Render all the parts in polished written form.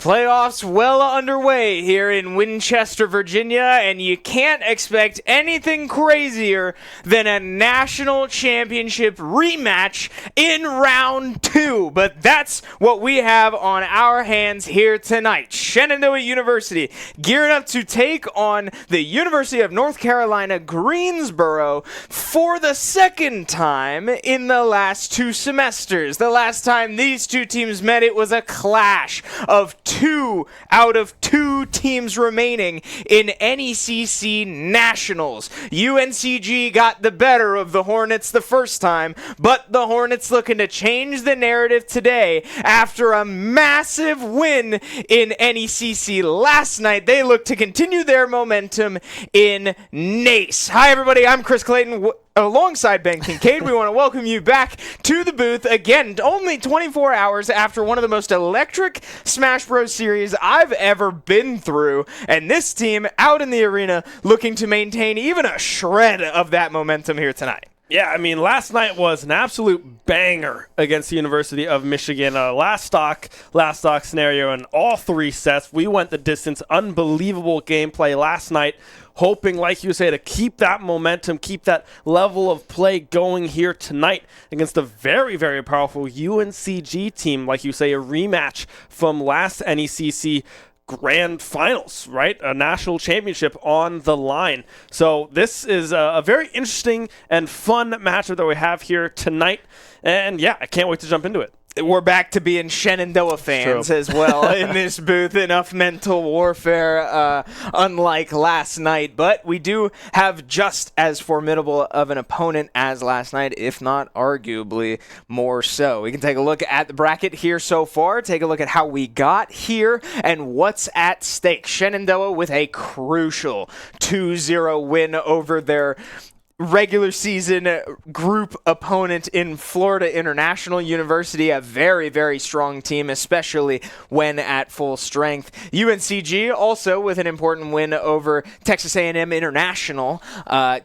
Playoffs well underway here in Winchester, Virginia, and you can't expect anything crazier than a national championship rematch in round 2. But that's what we have on our hands here tonight. Shenandoah University gearing up to take on the University of North Carolina, Greensboro for the second time in the last 2 semesters. The last time these two teams met, it was a clash of 2 out of 2 teams remaining in NACE Nationals. UNCG got the better of the Hornets the first time, but the Hornets looking to change the narrative today after a massive win in NACC last night. They look to continue their momentum in NACE. Hi everybody, I'm Chris Clayton. Alongside Ben Kincaid, we want to welcome you back to the booth again, only 24 hours after one of the most electric Smash Bros. Series I've ever been through, and this team out in the arena looking to maintain even a shred of that momentum here tonight. Yeah, I mean, last night was an absolute banger against the University of Michigan. Last stock scenario in all 3 sets. We went the distance. Unbelievable gameplay last night. Hoping, like you say, to keep that momentum, keep that level of play going here tonight against a very, very powerful UNCG team. Like you say, a rematch from last NECC Grand Finals, right? A national championship on the line. So this is a very interesting and fun matchup that we have here tonight. And yeah, I can't wait to jump into it. We're back to being Shenandoah fans as well in this booth. Enough mental warfare, unlike last night. But we do have just as formidable of an opponent as last night, if not arguably more so. We can take a look at the bracket here so far, take a look at how we got here and what's at stake. Shenandoah with a crucial 2-0 win over their regular season group opponent in Florida International University, a very, very strong team, especially when at full strength. UNCG also with an important win over Texas A&M International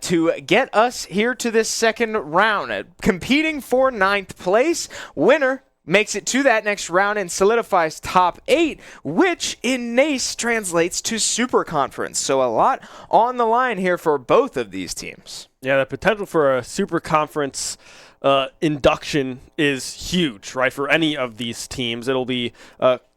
to get us here to this second round. Competing for 9th place, winner makes it to that next round and solidifies top 8, which in NACE translates to Super Conference. So a lot on the line here for both of these teams. Yeah, the potential for a Super Conference induction is huge, right? For any of these teams, it'll be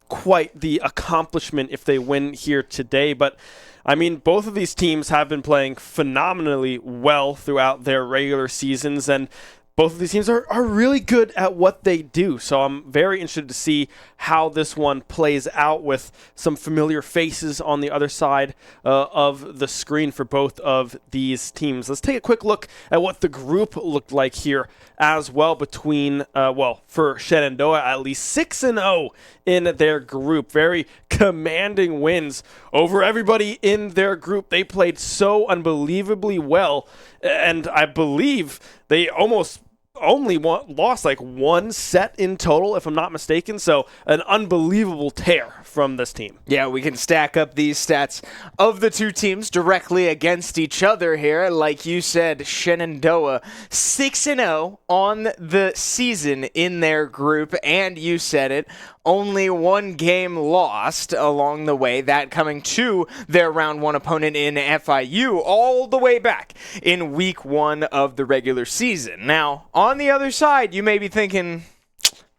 quite the accomplishment if they win here today. But I mean, both of these teams have been playing phenomenally well throughout their regular seasons, and both of these teams are really good at what they do. So I'm very interested to see how this one plays out with some familiar faces on the other side of the screen for both of these teams. Let's take a quick look at what the group looked like here as well between, for Shenandoah, at least 6-0 in their group. Very commanding wins over everybody in their group. They played so unbelievably well, and I believe they almost only lost like 1 set in total, if I'm not mistaken. So an unbelievable tear from this team. Yeah, we can stack up these stats of the 2 teams directly against each other here. Like you said, Shenandoah 6-0 on the season in their group, and you said it, only 1 game lost along the way, that coming to their round 1 opponent in FIU all the way back in week 1 of the regular season. Now, on the other side, you may be thinking,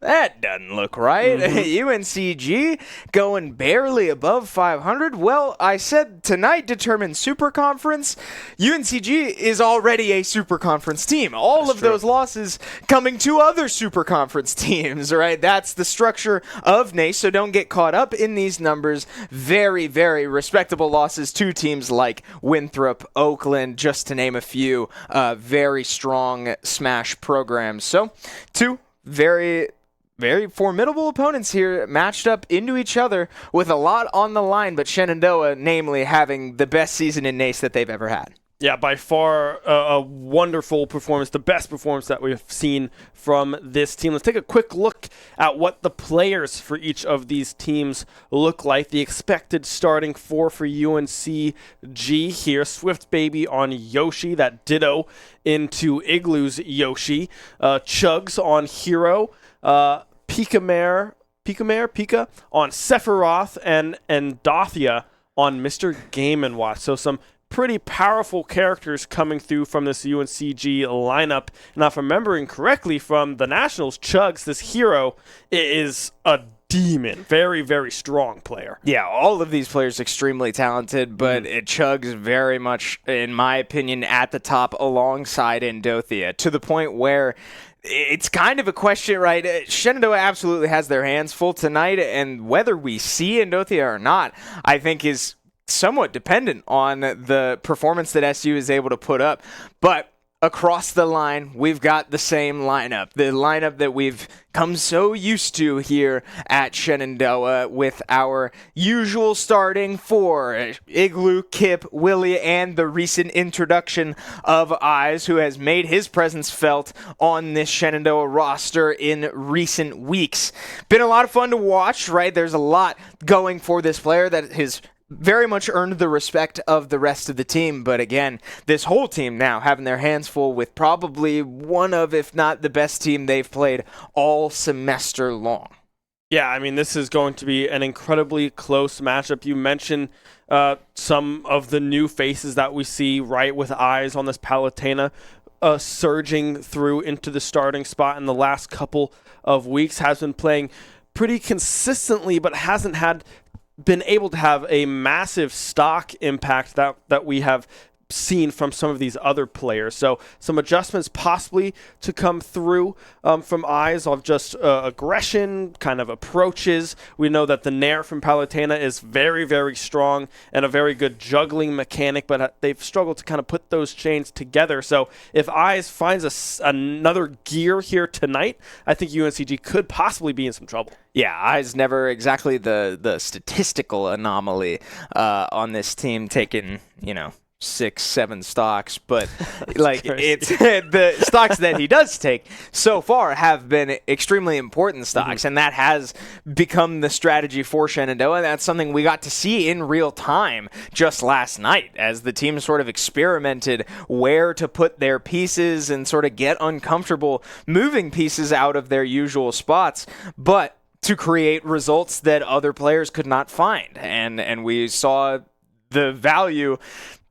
that doesn't look right. UNCG going barely above 500. Well, I said tonight determines Super Conference. UNCG is already a Super Conference team. All of those losses coming to other Super Conference teams, right? That's the structure of NACE, so don't get caught up in these numbers. Very, very respectable losses to teams like Winthrop, Oakland, just to name a few. Very strong Smash programs. So, 2 very formidable opponents here matched up into each other with a lot on the line, but Shenandoah, namely, having the best season in NACE that they've ever had. Yeah, by far a wonderful performance, the best performance that we've seen from this team. Let's take a quick look at what the players for each of these teams look like. The expected starting 4 for UNCG here. Swift Baby on Yoshi, that ditto into Igloo's Yoshi. Chugs on Hero. Pika Mare Pika on Sephiroth, and Dothia on Mr. Game & Watch. So some pretty powerful characters coming through from this UNCG lineup. Now, if I'm remembering correctly from the Nationals, Chugs, this hero, is a demon. Very, very strong player. Yeah, all of these players extremely talented, but Chugs very much, in my opinion, at the top alongside Endothia, to the point where it's kind of a question, right? Shenandoah absolutely has their hands full tonight, and whether we see Endothia or not, I think is somewhat dependent on the performance that SU is able to put up. But across the line, we've got the same lineup. The lineup that we've come so used to here at Shenandoah, with our usual starting four: Igloo, Kip, Willie, and the recent introduction of Eyes, who has made his presence felt on this Shenandoah roster in recent weeks. Been a lot of fun to watch, right? There's a lot going for this player that has very much earned the respect of the rest of the team. But again, this whole team now having their hands full with probably one of, if not the best team they've played all semester long. Yeah, I mean, this is going to be an incredibly close matchup. You mentioned some of the new faces that we see, right, with Eyes on this Palutena surging through into the starting spot in the last couple of weeks, has been playing pretty consistently, but hasn't been able to have a massive stock impact that we have seen from some of these other players. So some adjustments possibly to come through from Eyes of just aggression, kind of approaches. We know that the Nair from Palutena is very, very strong and a very good juggling mechanic, but they've struggled to kind of put those chains together. So if Eyes finds another gear here tonight, I think UNCG could possibly be in some trouble. Yeah, Eyes never exactly the statistical anomaly on this team, taking, 6-7 stocks, but like it's the stocks that he does take so far have been extremely important stocks, and that has become the strategy for Shenandoah. And that's something we got to see in real time just last night as the team sort of experimented where to put their pieces and sort of get uncomfortable moving pieces out of their usual spots, but to create results that other players could not find. And we saw the value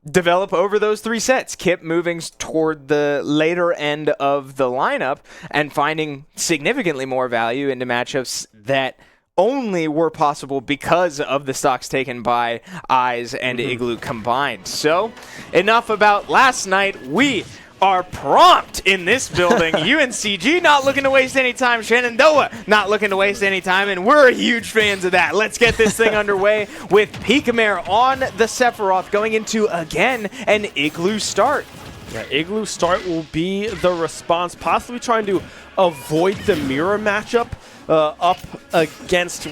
develop over those three sets. Kip moving toward the later end of the lineup and finding significantly more value into matchups that only were possible because of the stocks taken by Eyes and Igloo combined. So, enough about last night. We are prompt in this building. UNCG not looking to waste any time. Shenandoah not looking to waste any time, and we're huge fans of that. Let's get this thing underway with Pika on the Sephiroth going into, again, an Igloo start. Yeah, Igloo start will be the response, possibly trying to avoid the mirror matchup up against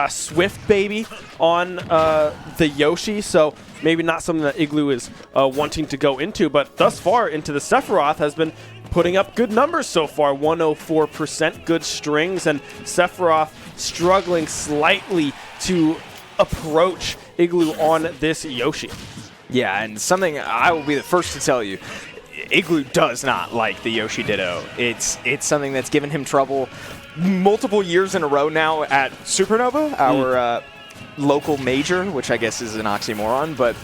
Swift Baby on the Yoshi. So maybe not something that Igloo is wanting to go into, but thus far into the Sephiroth has been putting up good numbers so far. 104%, good strings, and Sephiroth struggling slightly to approach Igloo on this Yoshi. Yeah, and something I will be the first to tell you, Igloo does not like the Yoshi Ditto. It's something that's given him trouble multiple years in a row now at Supernova, our local major, which I guess is an oxymoron, but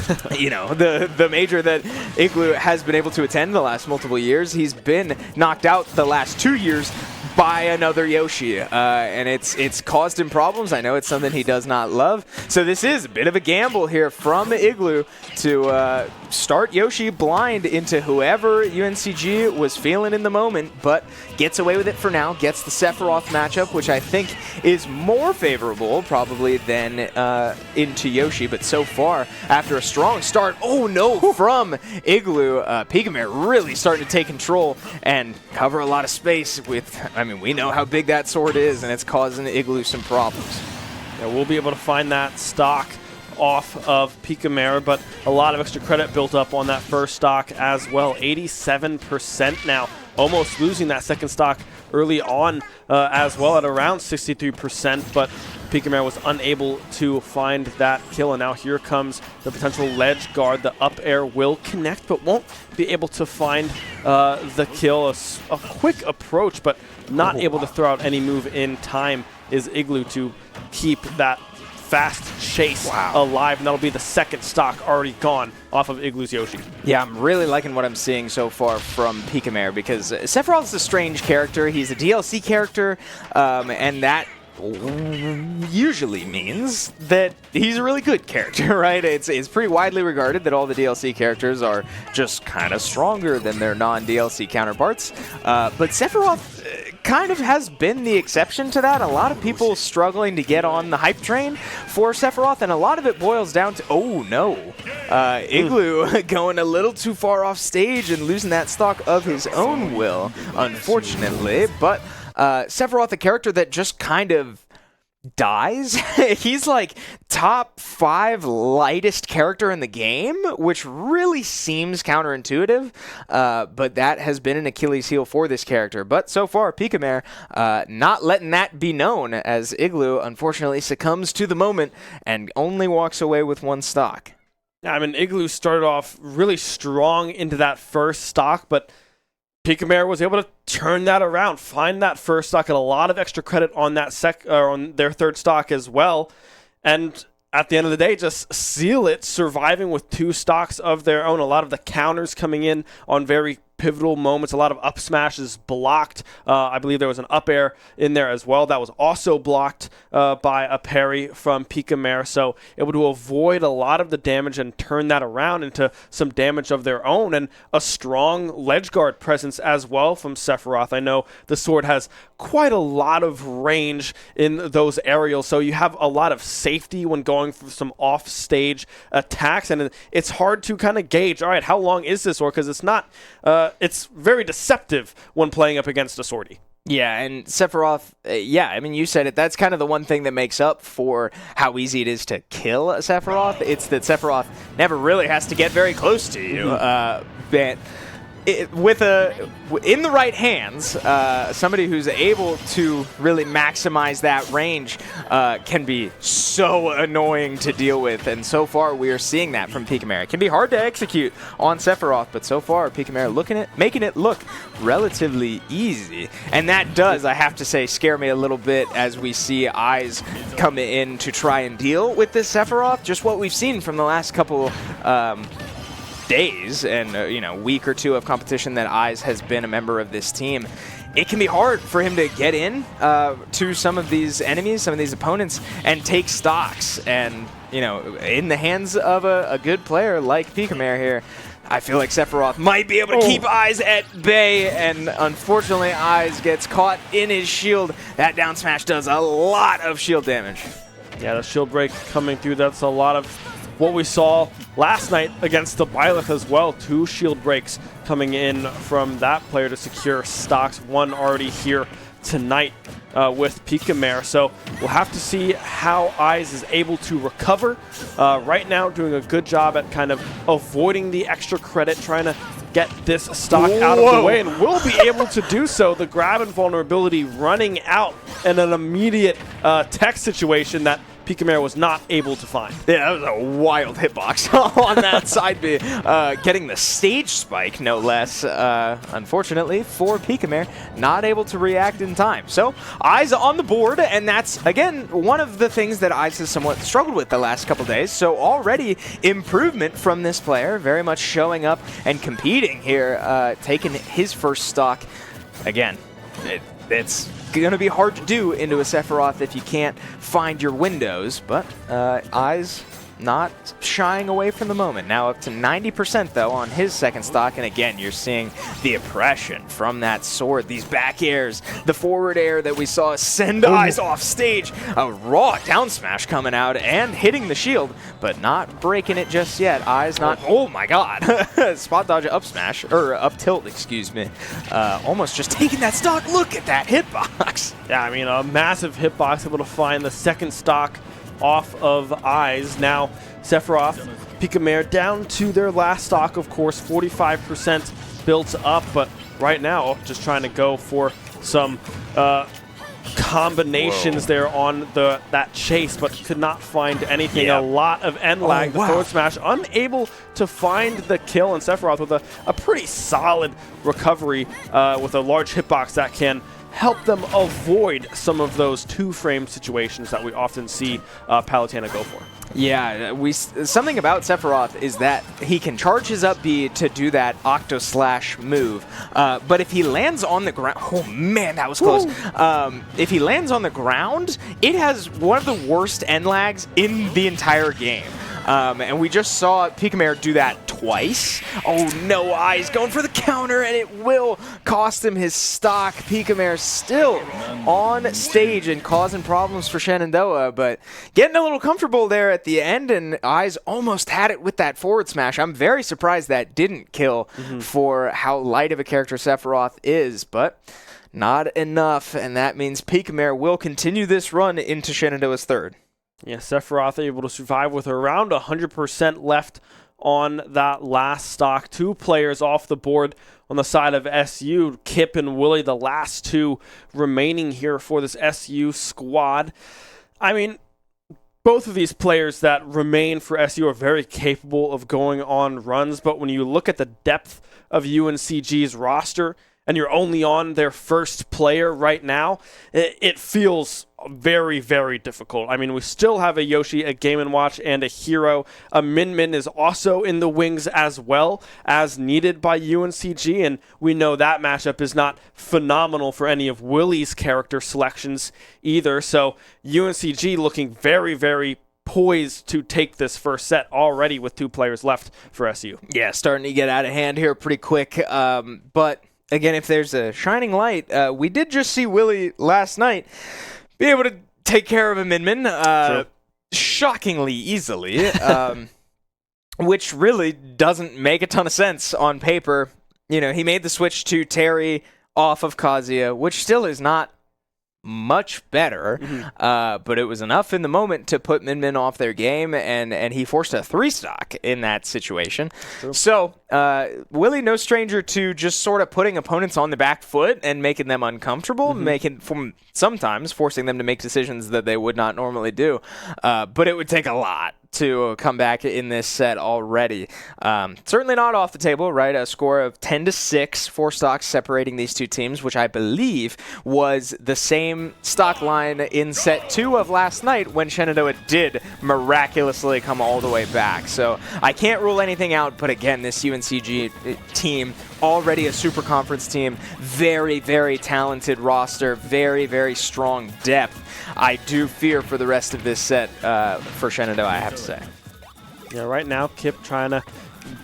the major that Igloo has been able to attend the last multiple years. He's been knocked out the last 2 years by another Yoshi, and it's caused him problems. I know it's something he does not love. So this is a bit of a gamble here from Igloo to start Yoshi blind into whoever UNCG was feeling in the moment, but gets away with it for now, gets the Sephiroth matchup, which I think is more favorable probably than into Yoshi. But so far, after a strong start, from Igloo, Pika really starting to take control and cover a lot of space with, we know how big that sword is, and it's causing Igloo some problems. Yeah, we'll be able to find that stock off of Pika, but a lot of extra credit built up on that first stock as well. 87% now, almost losing that second stock early on as well at around 63%, but Pika was unable to find that kill, and now here comes the potential ledge guard. The up air will connect, but won't be able to find the kill. A quick approach, but not able to throw out any move in time is Igloo to keep that fast chase alive, and that'll be the second stock already gone off of Igloo's Yoshi. Yeah, I'm really liking what I'm seeing so far from Pika because Sephiroth's a strange character. He's a DLC character, and that usually means that he's a really good character, right? It's pretty widely regarded that all the DLC characters are just kind of stronger than their non-DLC counterparts. But Sephiroth kind of has been the exception to that. A lot of people struggling to get on the hype train for Sephiroth, and a lot of it boils down to, oh no, Igloo going a little too far off stage and losing that stock of his own will, unfortunately. But Sephiroth, a character that just kind of dies. He's like top 5 lightest character in the game, which really seems counterintuitive, but that has been an Achilles heel for this character. But so far, Pika not letting that be known, as Igloo unfortunately succumbs to the moment and only walks away with 1 stock. I mean, Igloo started off really strong into that first stock, but Pika was able to turn that around, find that first stock, get a lot of extra credit on that on their third stock as well, and at the end of the day, just seal it, surviving with 2 stocks of their own. A lot of the counters coming in on very pivotal moments, a lot of up smashes blocked. I believe there was an up air in there as well that was also blocked by a parry from Pika, so able to avoid a lot of the damage and turn that around into some damage of their own, and a strong ledge guard presence as well from Sephiroth. I know the sword has quite a lot of range in those aerials, so you have a lot of safety when going for some off-stage attacks, and it's hard to kind of gauge, all right, how long is this sword? Because it's not it's very deceptive when playing up against a swordie. Yeah, and Sephiroth, I mean, you said it. That's kind of the one thing that makes up for how easy it is to kill a Sephiroth. It's that Sephiroth never really has to get very close to you. But in the right hands, somebody who's able to really maximize that range can be so annoying to deal with, and so far we are seeing that from Pika. It can be hard to execute on Sephiroth, but so far Pika making it look relatively easy, and that does, I have to say, scare me a little bit as we see Eyes come in to try and deal with this Sephiroth. Just what we've seen from the last couple days and week or 2 of competition that Eyes has been a member of this team, it can be hard for him to get in to some of these enemies, some of these opponents, and take stocks. And in the hands of a good player like Pika here, I feel like Sephiroth might be able to keep Eyes at bay, and unfortunately Eyes gets caught in his shield. That down smash does a lot of shield damage. Yeah, the shield break coming through, that's a lot of what we saw last night against the Byleth as well. 2 shield breaks coming in from that player to secure stocks. 1 already here tonight with Pika. So we'll have to see how Eyes is able to recover. Right now, doing a good job at kind of avoiding the extra credit, trying to get this stock out of the way, and will be able to do so. The grab and vulnerability running out in an immediate tech situation that Pika was not able to find. Yeah, that was a wild hitbox on that side B. Getting the stage spike, no less, unfortunately, for Pika, not able to react in time. So, Eyes on the board, and that's, again, one of the things that Eyes has somewhat struggled with the last couple days. So, already improvement from this player, very much showing up and competing here, taking his first stock. Again, it's going to be hard to do into a Sephiroth if you can't find your windows, but Eyes not shying away from the moment. Now up to 90% though on his second stock, and again you're seeing the oppression from that sword, these back airs, the forward air that we saw send Eyes off stage, a raw down smash coming out and hitting the shield, but not breaking it just yet. Eyes not, oh my god, spot dodge up smash, or up tilt, excuse me, almost just taking that stock. Look at that hitbox. Yeah, I mean a massive hitbox, able to find the second stock off of Eyes. Now Sephiroth, Pika down to their last stock, of course, 45% built up, but right now just trying to go for some combinations there on that chase, but could not find anything. Yeah. A lot of end lag. wow. The forward smash unable to find the kill, and Sephiroth with a pretty solid recovery with a large hitbox that can help them avoid some of those two-frame situations that we often see Palutena go for. Yeah, something about Sephiroth is that he can charge his up B to do that Octo Slash move, but if he lands on the ground, oh man, that was close. If he lands on the ground, it has one of the worst end lags in the entire game. And we just saw Picamare do that twice. Oh no, Eyes going for the counter, and it will cost him his stock. Picamare still on stage and causing problems for Shenandoah, but getting a little comfortable there at the end, and Eyes almost had it with that forward smash. I'm very surprised that didn't kill for how light of a character Sephiroth is, but not enough, and that means Picamare will continue this run into Shenandoah's third. Yeah, Sephiroth able to survive with around 100% left on that last stock. 2 players off the board on the side of SU. Kip and Willie, the last 2 remaining here for this SU squad. I mean, both of these players that remain for SU are very capable of going on runs, but when you look at the depth of UNCG's roster and you're only on their first player right now, it feels very, very difficult. I mean, we still have a Yoshi, a Game & Watch, and a Hero. A Min Min is also in the wings as well, as needed by UNCG, and we know that matchup is not phenomenal for any of Willie's character selections either, so UNCG looking very, very poised to take this first set already with 2 players left for SU. Yeah, starting to get out of hand here pretty quick, but again, if there's a shining light, we did just see Willie last night be able to take care of a Min Min shockingly easily, which really doesn't make a ton of sense on paper. You know, he made the switch to Terry off of Kazuya, which still is not much better, but it was enough in the moment to put Min Min off their game, and he forced a 3-stock in that situation. True. So Willie, no stranger to just sort of putting opponents on the back foot and making them uncomfortable, sometimes forcing them to make decisions that they would not normally do, but it would take a lot to come back in this set already. Certainly not off the table, right? A score of 10-6, 4 stocks separating these 2 teams, which I believe was the same stock line in set 2 of last night when Shenandoah did miraculously come all the way back. So I can't rule anything out, but again, this UNCG team, already a super conference team, very, very talented roster, very, very strong depth. I do fear for the rest of this set for Shenandoah, I have to say. Yeah, right now, Kip trying to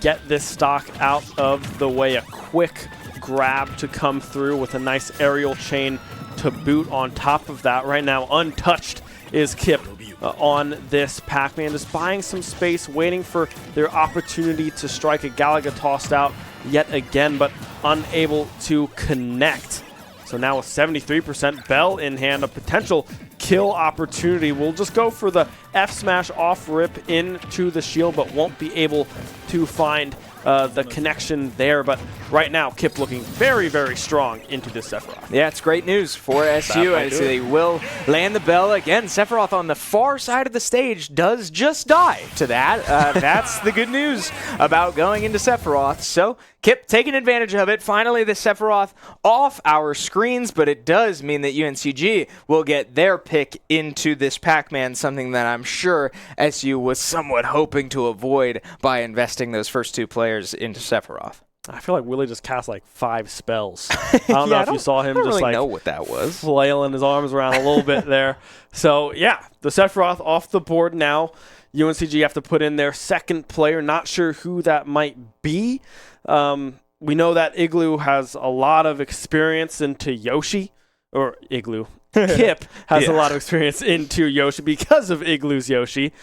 get this stock out of the way. A quick grab to come through with a nice aerial chain to boot on top of that. Right now, untouched is Kip on this Pac-Man, just buying some space, waiting for their opportunity to strike. A Galaga tossed out yet again, but unable to connect. So now with 73% Bell in hand, a potential kill opportunity. We'll just go for the F smash off rip into the shield, but won't be able to find the connection there. But right now, Kip looking very, very strong into this Sephiroth. Yeah, it's great news for SU as they will land the bell again. Sephiroth on the far side of the stage does just die to that. That's the good news about going into Sephiroth. So Kip taking advantage of it. Finally, the Sephiroth off our screens, but it does mean that UNCG will get their pick into this Pac-Man, something that I'm sure SU was somewhat hoping to avoid by investing those first 2 players into Sephiroth. I feel like Willie just cast like 5 spells. I don't know if you saw him I don't just really like know what that was. flailing his arms around a little bit there. So yeah, the Sephiroth off the board now. UNCG have to put in their second player. Not sure who that might be. We know that Igloo has a lot of experience into Yoshi, or Igloo. Kip has a lot of experience into Yoshi because of Igloo's Yoshi.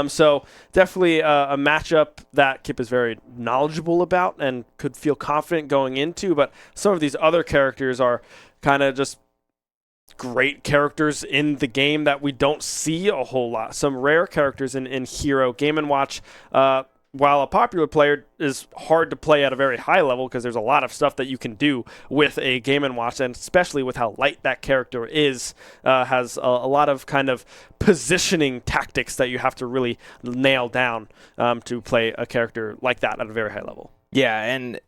So definitely a matchup that Kip is very knowledgeable about and could feel confident going into. But some of these other characters are kind of just great characters in the game that we don't see a whole lot. Some rare characters in Hero. Game & Watch while a popular player is hard to play at a very high level because there's a lot of stuff that you can do with a Game & Watch, and especially with how light that character is, has a lot of kind of positioning tactics that you have to really nail down to play a character like that at a very high level. Yeah, and,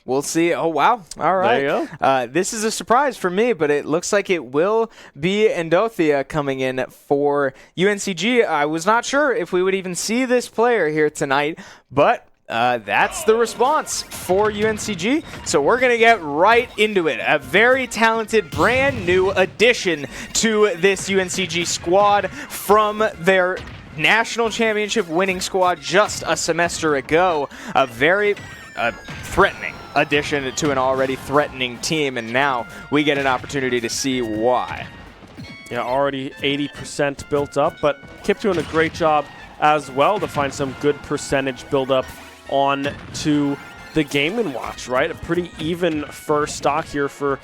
we'll see. Oh, wow. All right. There you go. This is a surprise for me, but it looks like it will be Endothia coming in for UNCG. I was not sure if we would even see this player here tonight, but that's the response for UNCG. So we're going to get right into it. A very talented, brand new addition to this UNCG squad from their national championship winning squad just a semester ago. A very threatening addition to an already threatening team, and now we get an opportunity to see why. Yeah, already 80% built up, but Kip doing a great job as well to find some good percentage build up on to the Game & Watch, right? A pretty even first stock here for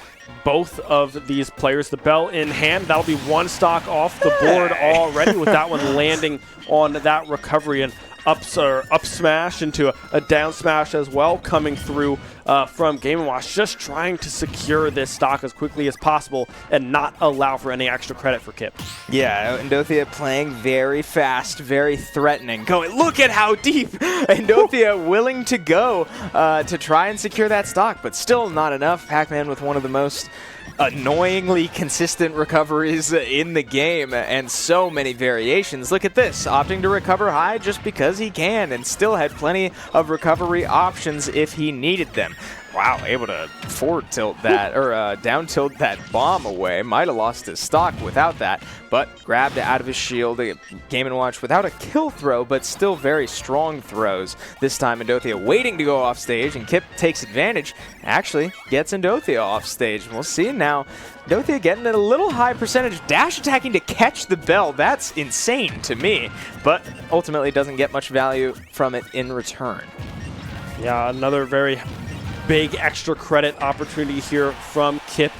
both of these players. The bell in hand, that'll be one stock off the board already with that one landing on that recovery, and up smash into a down smash as well coming through from Game & Watch, just trying to secure this stock as quickly as possible and not allow for any extra credit for Kip. Yeah, Endothia playing very fast, very threatening. Going, look at how deep! Endothia willing to go to try and secure that stock, but still not enough. Pac-Man with one of the most annoyingly consistent recoveries in the game, and so many variations. Look at this, opting to recover high just because he can, and still had plenty of recovery options if he needed them. Wow, able to forward tilt that, or down tilt that bomb away. Might have lost his stock without that, but grabbed it out of his shield. Game & Watch without a kill throw, but still very strong throws. This time Endothia waiting to go off stage, and Kip takes advantage, actually gets Endothia off stage. We'll see now. Endothia getting a little high percentage, dash attacking to catch the bell. That's insane to me, but ultimately doesn't get much value from it in return. Yeah, another very big extra credit opportunity here from Kip.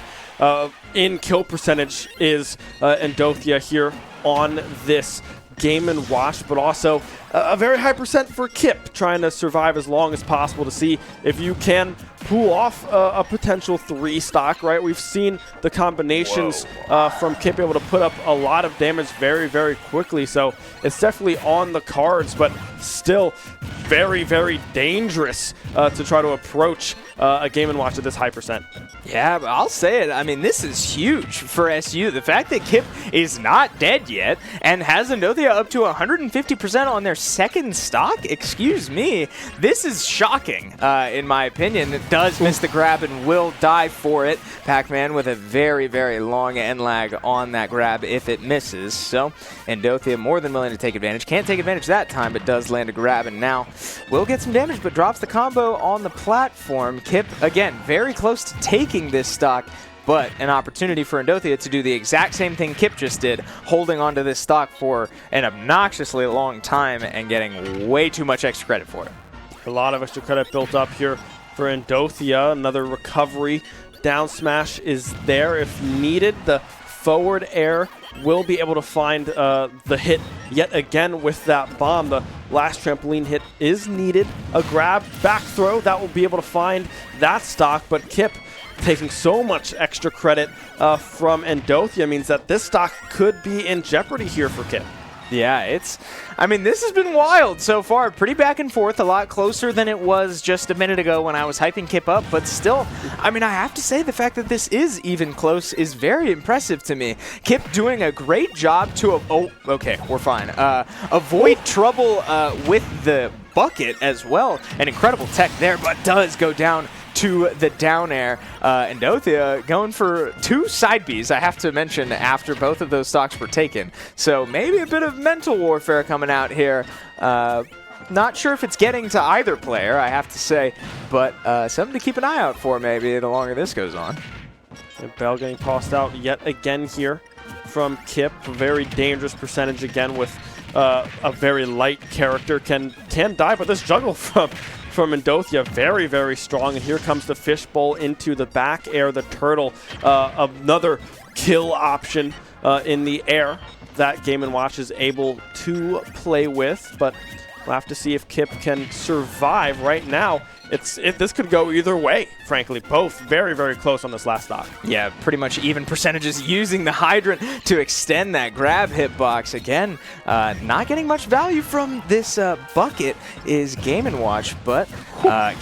In kill percentage is Endothia here on this Game & Watch, but also a very high percent for Kip, trying to survive as long as possible to see if you can pull off a potential 3 stock, right? We've seen the combinations from Kip able to put up a lot of damage very, very quickly, so it's definitely on the cards, but still very, very dangerous to try to approach a Game & Watch at this high percent. Yeah, but I'll say it. I mean, this is huge for SU. The fact that Kip is not dead yet and has Endothia up to 150% on their second stock, excuse me, this is shocking, in my opinion. It does miss the grab and will die for it. Pac-Man with a very, very long end lag on that grab if it misses. So Endothia more than willing to take advantage. Can't take advantage that time, but does land a grab, and now will get some damage, but drops the combo on the platform. Kip, again, very close to taking this stock, but an opportunity for Endothia to do the exact same thing Kip just did, holding onto this stock for an obnoxiously long time and getting way too much extra credit for it. A lot of extra credit built up here for Endothia. Another recovery. Down smash is there if needed. The forward air will be able to find the hit yet again with that bomb. The last trampoline hit is needed. A grab, back throw, that will be able to find that stock, but Kip taking so much extra credit from Endothia means that this stock could be in jeopardy here for Kip. Yeah, I mean, this has been wild so far. Pretty back and forth, a lot closer than it was just a minute ago when I was hyping Kip up, but still, I mean, I have to say the fact that this is even close is very impressive to me. Kip doing a great job to, okay, we're fine. Avoid trouble with the bucket as well. An incredible tech there, but does go down to the down air. Endothia going for 2 side Bs, I have to mention, after both of those stocks were taken. So maybe a bit of mental warfare coming out here. Not sure if it's getting to either player, I have to say, but something to keep an eye out for maybe the longer this goes on. And Bell getting tossed out yet again here from Kip. A very dangerous percentage again with a very light character. Can die, but this juggle from Endothia, very, very strong. And here comes the fishbowl into the back air, the turtle. Another kill option in the air that Game & Watch is able to play with, but we'll have to see if Kip can survive. Right now, this could go either way, frankly. Both very, very close on this last stock. Yeah, pretty much even percentages using the hydrant to extend that grab hitbox. Again, not getting much value from this bucket is Game & Watch, but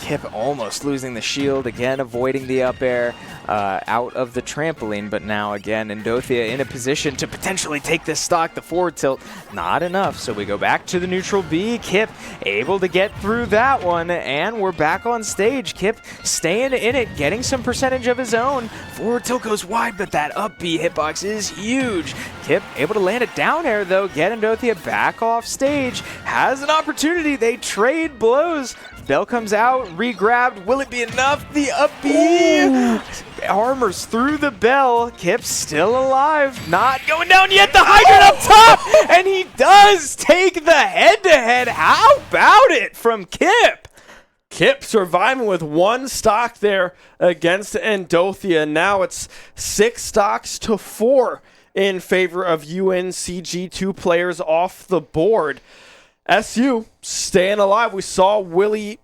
Kip almost losing the shield, again avoiding the up air out of the trampoline, but now again Endothia in a position to potentially take this stock. The forward tilt, not enough, so we go back to the neutral B. Kip able to get through that one, and we're back on stage. Kip staying in it, getting some percentage of his own. Forward tilt goes wide, but that up B hitbox is huge. Kip able to land a down air though, get Endothia back off stage, has an opportunity, they trade blows. Bell comes out, re-grabbed, will it be enough? The up B armors through the Bell. Kip's still alive, not going down yet, the hydrant up top, and he does take the head-to-head. How about it from Kip? Kip surviving with one stock there against Endothia. Now it's 6 stocks to 4 in favor of UNCG. 2 players off the board. SU staying alive. We saw Willie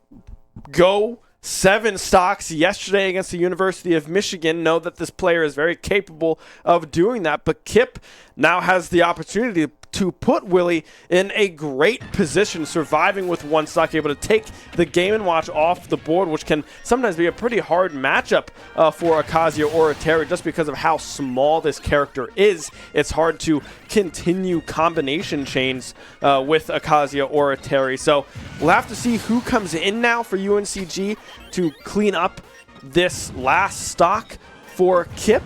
go 7 stocks yesterday against the University of Michigan. Know that this player is very capable of doing that, but Kip now has the opportunity to put Willie in a great position, surviving with 1 stock, able to take the Game & Watch off the board, which can sometimes be a pretty hard matchup for Akasia or a Terry, just because of how small this character is. It's hard to continue combination chains with Akasia or a Terry. So we'll have to see who comes in now for UNCG to clean up this last stock for Kip.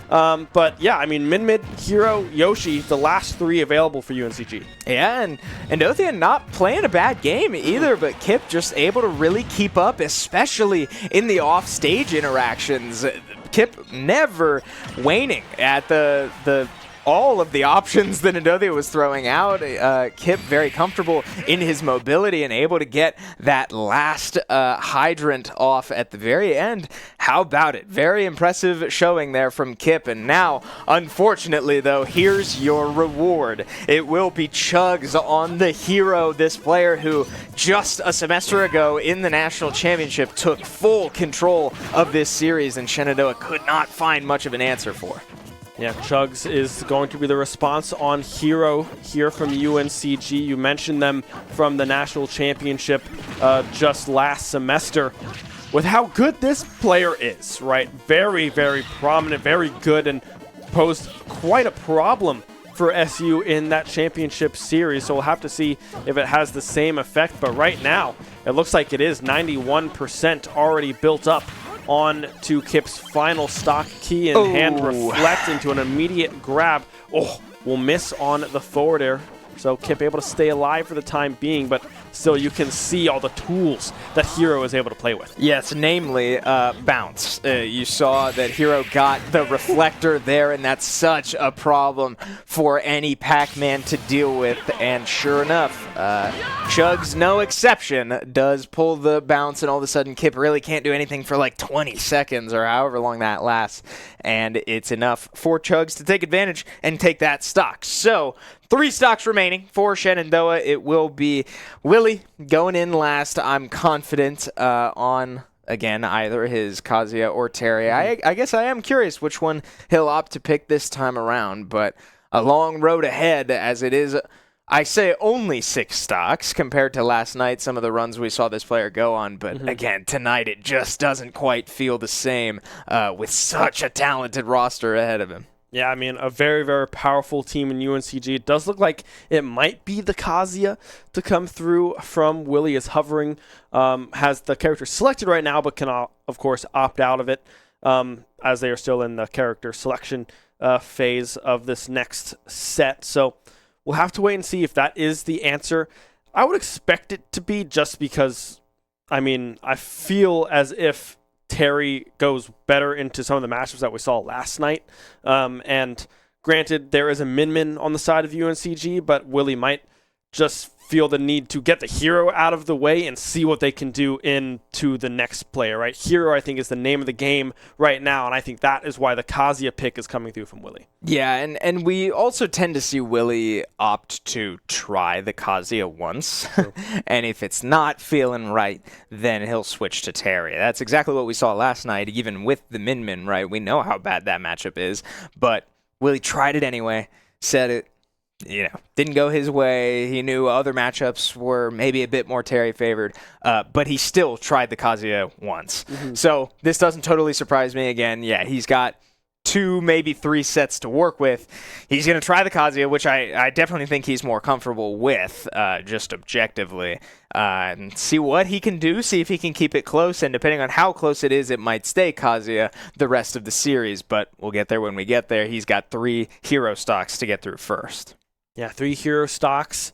But yeah, I mean, Min-Mid, Hero, Yoshi, the last 3 available for UNCG. Yeah, and Endothia not playing a bad game either, but Kip just able to really keep up, especially in the off-stage interactions. Kip never waning at the all of the options that Endothia was throwing out. Kip very comfortable in his mobility and able to get that last hydrant off at the very end. How about it? Very impressive showing there from Kip. And now, unfortunately though, here's your reward. It will be Chugs on the Hero, this player who just a semester ago in the National Championship took full control of this series, and Shenandoah could not find much of an answer for. Yeah, Chugs is going to be the response on Hero here from UNCG. You mentioned them from the National Championship just last semester. With how good this player is, right? Very, very prominent, very good, and posed quite a problem for SU in that championship series. So we'll have to see if it has the same effect. But right now, it looks like it is 91% already built up on to Kip's final stock. Key in hand, reflect into an immediate grab. Will miss on the forward air. So Kip able to stay alive for the time being, but still you can see all the tools that Hero is able to play with. Yes, namely bounce. You saw that Hero got the reflector there, and that's such a problem for any Pac-Man to deal with. And sure enough, Chugs, no exception, does pull the bounce, and all of a sudden Kip really can't do anything for like 20 seconds or however long that lasts. And it's enough for Chugs to take advantage and take that stock. So 3 stocks remaining for Shenandoah. It will be Willie going in last. I'm confident on, again, either his Kazuya or Terry. I guess I am curious which one he'll opt to pick this time around, but a long road ahead as it is. I say only 6 stocks compared to last night, some of the runs we saw this player go on. But again, tonight it just doesn't quite feel the same with such a talented roster ahead of him. Yeah, I mean, a very, very powerful team in UNCG. It does look like it might be the Kazuya to come through from Willie. Is hovering, has the character selected right now, but can, of course, opt out of it as they are still in the character selection phase of this next set. So we'll have to wait and see if that is the answer. I would expect it to be, just because, I mean, I feel as if Terry goes better into some of the matchups that we saw last night. And granted, there is a Min-Min on the side of UNCG, but Willie might just feel the need to get the hero out of the way and see what they can do into the next player, right? Hero, I think, is the name of the game right now, and I think that is why the Kazuya pick is coming through from Willie. Yeah, and we also tend to see Willie opt to try the Kazuya once, and if it's not feeling right, then he'll switch to Terry. That's exactly what we saw last night, even with the Min, right? We know how bad that matchup is, but Willie tried it anyway, said it, didn't go his way. He knew other matchups were maybe a bit more Terry favored, but he still tried the Kazuya once. So this doesn't totally surprise me. Again, yeah, he's got 2, maybe 3 sets to work with. He's going to try the Kazuya, which I definitely think he's more comfortable with, just objectively, and see what he can do, see if he can keep it close, and depending on how close it is, it might stay Kazuya the rest of the series, but we'll get there when we get there. He's got 3 hero stocks to get through first. Yeah, 3 hero stocks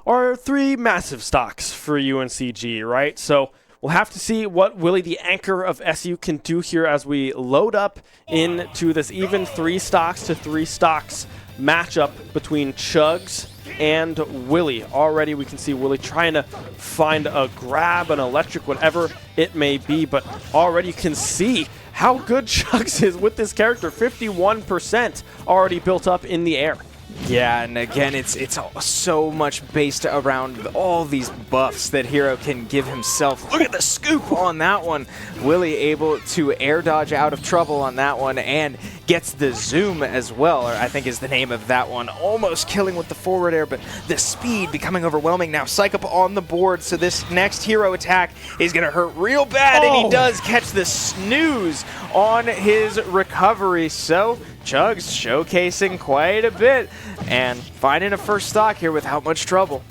or 3 massive stocks for UNCG, right? So we'll have to see what Willie, the anchor of SU, can do here as we load up into this even 3 stocks to 3 stocks matchup between Chugs and Willie. Already we can see Willie trying to find a grab, an electric, whatever it may be, but already you can see how good Chugs is with this character. 51% already built up in the air. Yeah, and again, it's so much based around all these buffs that Hero can give himself. Look at the scoop on that one. Willie able to air dodge out of trouble on that one and gets the zoom as well, or I think is the name of that one. Almost killing with the forward air, but the speed becoming overwhelming now. Psych up on the board, so this next Hero attack is going to hurt real bad, and he does catch the snooze on his recovery. So Chugs showcasing quite a bit and finding a first stock here without much trouble.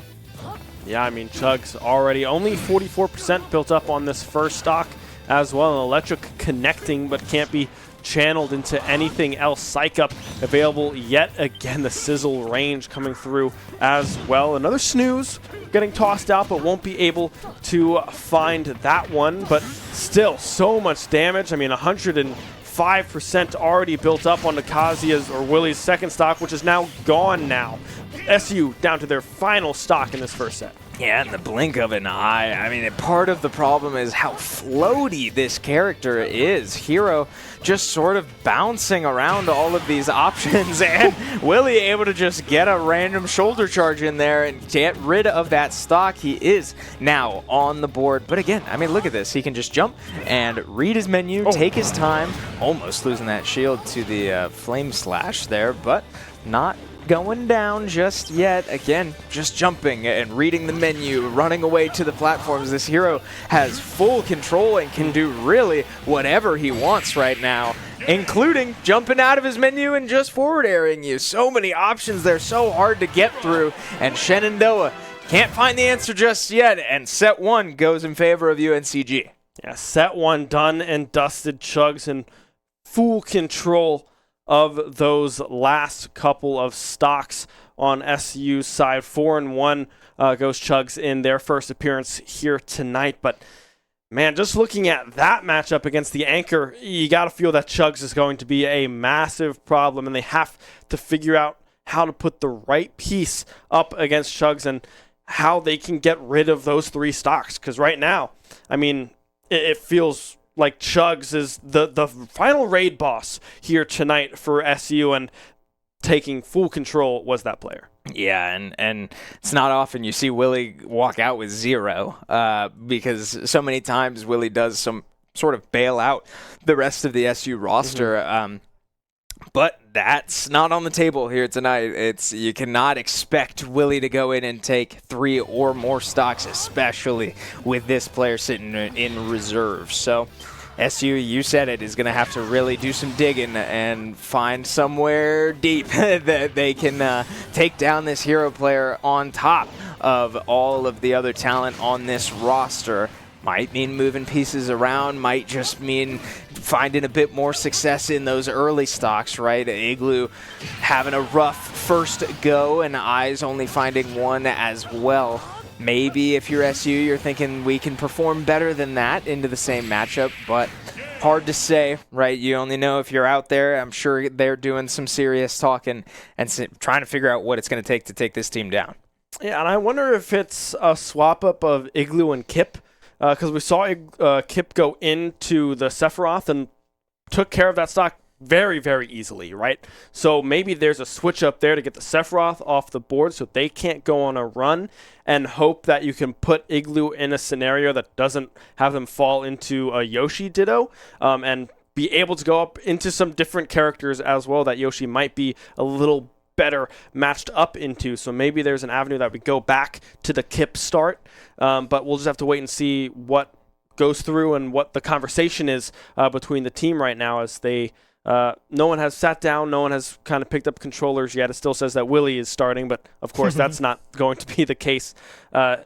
Yeah, I mean, Chugs already only 44% built up on this first stock as well. An electric connecting, but can't be channeled into anything else. Psych up available yet again. The sizzle range coming through as well. Another snooze getting tossed out, but won't be able to find that one. But still, so much damage. I mean, 105% already built up on the Kazuya's or Willie's second stock, which is now gone now. SU down to their final stock in this first set. Yeah, in the blink of an eye. I mean, part of the problem is how floaty this character is. Hero just sort of bouncing around all of these options, and Willie able to just get a random shoulder charge in there and get rid of that stock. He is now on the board. But again, I mean, look at this. He can just jump and read his menu, take his time, almost losing that shield to the flame slash there, but not going down just yet. Again, just jumping and reading the menu, running away to the platforms. This Hero has full control and can do really whatever he wants right now, including jumping out of his menu and just forward airing you. So many options there, so hard to get through, and Shenandoah can't find the answer just yet, and set 1 goes in favor of UNCG. Yeah, set 1 done and dusted. Chugs in full control of those last couple of stocks on SU's side. 4-1 goes Chugs in their first appearance here tonight. But man, just looking at that matchup against the anchor, you got to feel that Chugs is going to be a massive problem, and they have to figure out how to put the right piece up against Chugs and how they can get rid of those 3 stocks. Because right now, I mean, it feels like Chugs is the final raid boss here tonight for SU, and taking full control was that player. Yeah, and it's not often you see Willie walk out with 0, because so many times Willie does some sort of bail out the rest of the SU roster. But that's not on the table here tonight. You cannot expect Willie to go in and take 3 or more stocks, especially with this player sitting in reserve. So SU, you said it, is going to have to really do some digging and find somewhere deep that they can take down this Hero player on top of all of the other talent on this roster. Might mean moving pieces around, might just mean finding a bit more success in those early stocks, right? Igloo having a rough first go, and Eyes only finding 1 as well. Maybe if you're SU, you're thinking we can perform better than that into the same matchup, but hard to say, right? You only know if you're out there. I'm sure they're doing some serious talking and trying to figure out what it's going to take this team down. Yeah, and I wonder if it's a swap up of Igloo and Kip, because we saw Kip go into the Sephiroth and took care of that stock very, very easily, right? So maybe there's a switch up there to get the Sephiroth off the board so they can't go on a run, and hope that you can put Igloo in a scenario that doesn't have them fall into a Yoshi Ditto, and be able to go up into some different characters as well that Yoshi might be a little better matched up into. So maybe there's an avenue that we go back to the Kip start, but we'll just have to wait and see what goes through and what the conversation is between the team right now, as they no one has sat down, no one has kind of picked up controllers yet. It still says that Willie is starting, but of course that's not going to be the case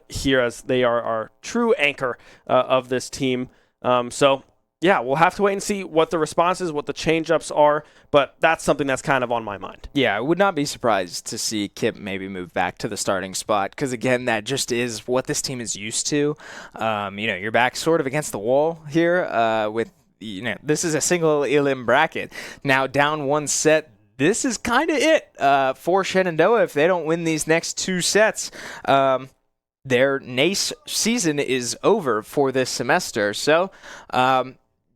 here, as they are our true anchor of this team. So yeah, we'll have to wait and see what the response is, what the change-ups are, but that's something that's kind of on my mind. Yeah, I would not be surprised to see Kip maybe move back to the starting spot, because again, that just is what this team is used to. You're back sort of against the wall here with, this is a single elim bracket. Now down one set, this is kind of it for Shenandoah. If they don't win these next two sets, their NACE season is over for this semester. So,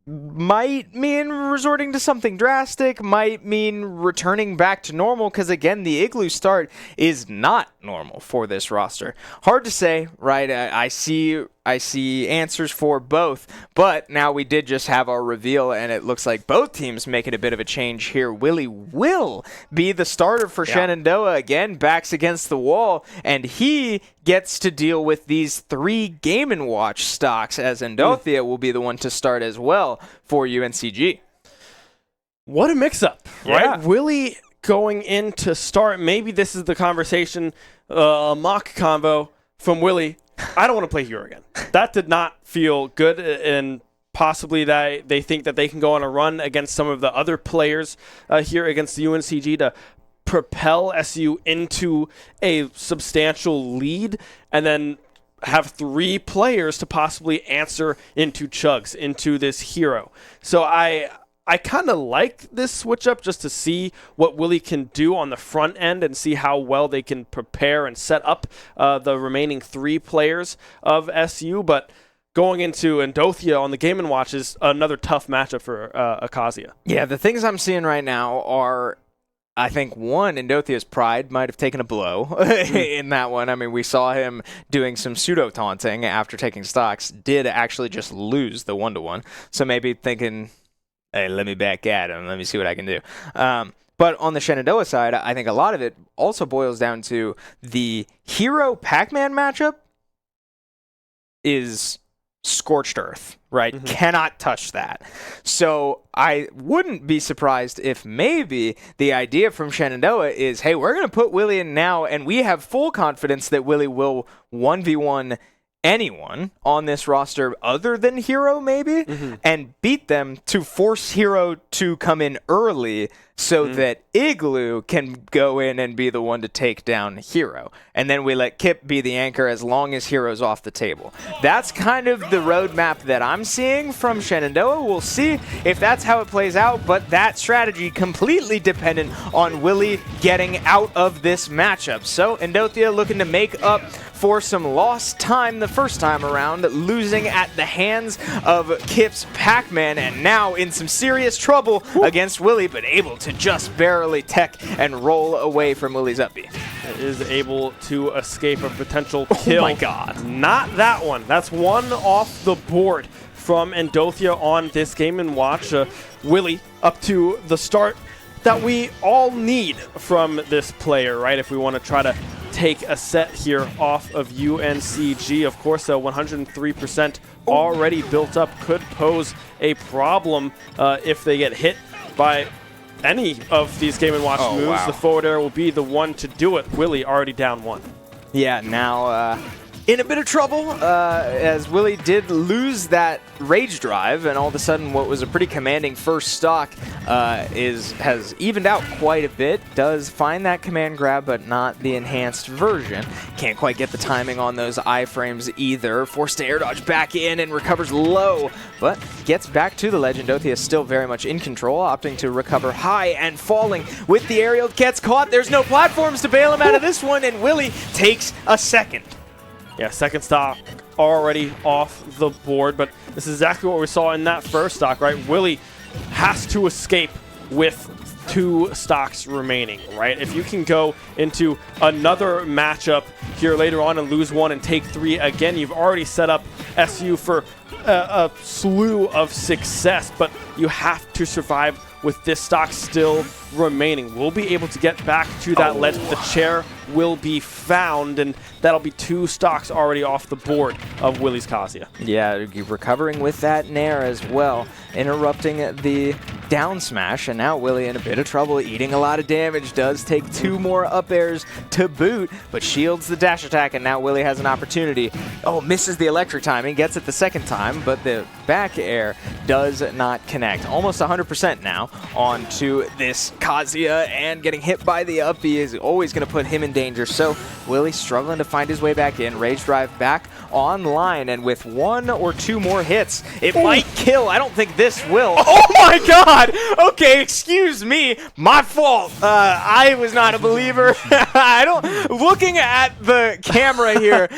might mean resorting to something drastic, might mean returning back to normal, because again, the Igloo start is not normal for this roster. Hard to say, right? I see answers for both, but now we did just have our reveal, and it looks like both teams making a bit of a change here. Willie will be the starter for Shenandoah again, backs against the wall, and he gets to deal with these 3 Game & Watch stocks, as Endothea will be the one to start as well for UNCG. What a mix-up, right? Yeah. Willie going in to start. Maybe this is the conversation, a mock convo from Willie. I don't want to play hero again. That did not feel good, and possibly that they think that they can go on a run against some of the other players here against the UNCG to propel SU into a substantial lead, and then have 3 players to possibly answer into Chugs, into this hero. So I kind of like this switch up just to see what Willie can do on the front end and see how well they can prepare and set up the remaining 3 players of SU. But going into Endothea on the Game & Watch is another tough matchup for Akasia. Yeah, the things I'm seeing right now are, I think, one, Endothea's pride might have taken a blow in that one. I mean, we saw him doing some pseudo-taunting after taking stocks, did actually just lose the 1-1. So maybe thinking, hey, let me back at him. Let me see what I can do. But on the Shenandoah side, I think a lot of it also boils down to the hero Pac-Man matchup is scorched earth, right? Mm-hmm. Cannot touch that. So I wouldn't be surprised if maybe the idea from Shenandoah is, hey, we're going to put Willie in now, and we have full confidence that Willie will 1v1 anyone on this roster other than Hero, maybe, and beat them to force Hero to come in early so that Igloo can go in and be the one to take down Hero. And then we let Kip be the anchor as long as Hero's off the table. That's kind of the roadmap that I'm seeing from Shenandoah. We'll see if that's how it plays out, but that strategy completely dependent on Willie getting out of this matchup. So Endothea looking to make up for some lost time the first time around, losing at the hands of Kip's Pac-Man, and now in some serious trouble against Willie, but able to just barely tech and roll away from Willie's up B. Is able to escape a potential kill. Oh my god. Not that one. That's one off the board from Endothea on this Game & Watch. Willie up to the start that we all need from this player, right? If we want to try to take a set here off of UNCG. Of course, 103% already built up could pose a problem if they get hit by any of these Game & Watch moves. Wow. The forward air will be the one to do it. Willie already down 1. Yeah, now in a bit of trouble as Willie did lose that rage drive, and all of a sudden what was a pretty commanding first stock has evened out quite a bit. Does find that command grab, but not the enhanced version. Can't quite get the timing on those iframes either. Forced to air dodge back in and recovers low, but gets back to the ledge. Endothia is still very much in control, opting to recover high and falling with the aerial. Gets caught. There's no platforms to bail him out of this one, and Willie takes a second. Yeah, second stock already off the board, but this is exactly what we saw in that first stock, right? Willie has to escape with 2 stocks remaining, right? If you can go into another matchup here later on and lose 1 and take 3 again, you've already set up SU for a slew of success, but you have to survive with this stock still remaining. We'll be able to get back to that ledge. The chair will be found, and that'll be 2 stocks already off the board of Willie's Kazuya. Yeah, recovering with that nair as well, interrupting the down smash, and now Willie in a bit of trouble, eating a lot of damage. Does take 2 more up airs to boot, but shields the dash attack, and now Willie has an opportunity. Oh, misses the electric timing, gets it the second time, but the back air does not connect. Almost 100% now onto this Kazuya, and getting hit by the up B is always going to put him in danger. So Willie struggling to find his way back in. Rage drive back online, and with 1 or 2 more hits, it might kill. I don't think this will. Oh my god! Okay, excuse me. My fault. I was not a believer. Looking at the camera here,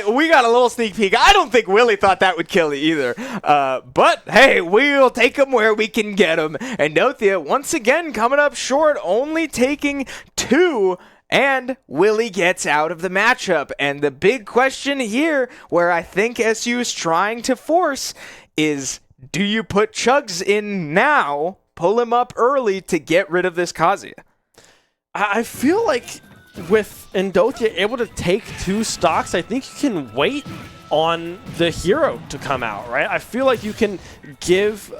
we got a little sneak peek. I don't think Willie thought that would kill either. But hey, we'll take him where we can get him. And Endothia once again coming up short, only taking 2. And Willie gets out of the matchup. And the big question here, where I think SU is trying to force, is do you put Chugs in now, pull him up early to get rid of this Kazuya? I feel like with Endothia able to take 2 stocks, I think you can wait on the hero to come out, right? I feel like you can give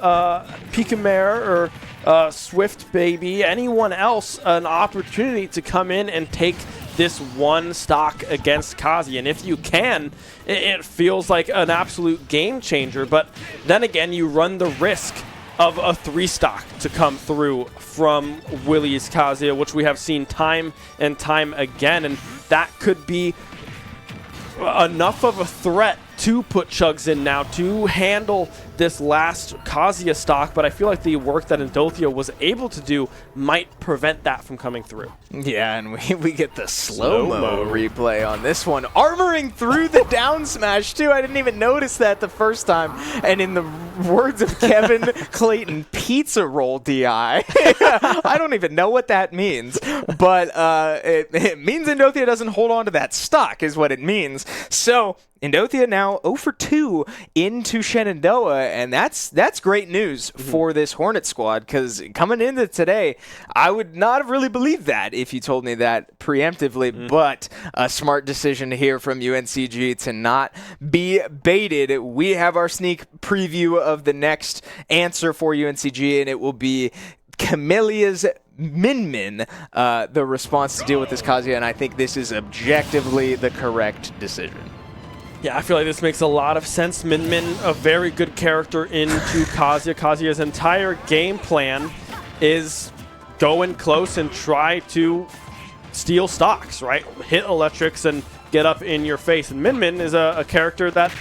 Picamare or Swift Baby, anyone else, an opportunity to come in and take this 1 stock against Kazi. And if you can, it feels like an absolute game changer. But then again, you run the risk of a 3 stock to come through from Willie's Kazuya, which we have seen time and time again. And that could be enough of a threat to put Chugs in now to handle this last Kazuya stock, but I feel like the work that Endothia was able to do might prevent that from coming through. Yeah, and we get the slow-mo replay on this one. Armoring through the down smash, too. I didn't even notice that the first time. And in the words of Kevin Clayton, pizza roll DI. I don't even know what that means. But it means Endothia doesn't hold on to that stock, is what it means. So Endothia now 0 for 2 into Shenandoah, and that's great news for this Hornet squad, because coming into today, I would not have really believed that if you told me that preemptively, but a smart decision here from UNCG to not be baited. We have our sneak preview of the next answer for UNCG, and it will be Camellia's Min, the response to deal with this Kazuya, and I think this is objectively the correct decision. Yeah, I feel like this makes a lot of sense. Min, a very good character into Kazuya. Kazuya's entire game plan is go in close and try to steal stocks, right? Hit electrics and get up in your face. And Min is a character that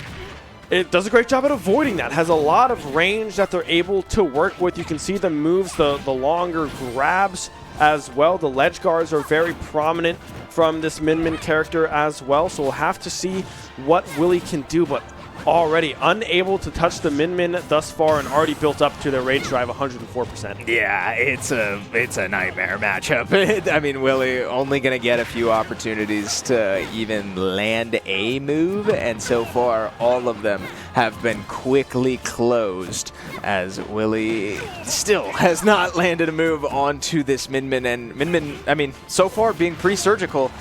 it does a great job at avoiding that. Has a lot of range that they're able to work with. You can see the moves, the longer grabs as well. The ledge guards are very prominent from this Min character as well. So we'll have to see what Willie can do, but already unable to touch the Min thus far and already built up to their rage drive 104%. Yeah, it's a nightmare matchup. I mean, Willie only going to get a few opportunities to even land a move, and so far all of them have been quickly closed as Willie still has not landed a move onto this Min. And Min, I mean, so far being pretty surgical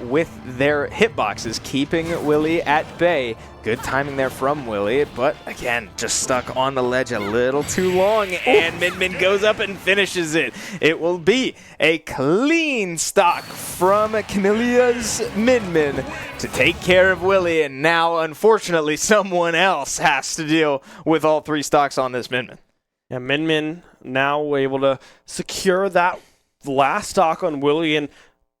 with their hitboxes, keeping Willie at bay. Good timing there from Willie, but again, just stuck on the ledge a little too long, and Min goes up and finishes it. It will be a clean stock from Camillea's Min to take care of Willie, and now, unfortunately, someone else has to deal with all 3 stocks on this Min. Yeah, Min now able to secure that last stock on Willie and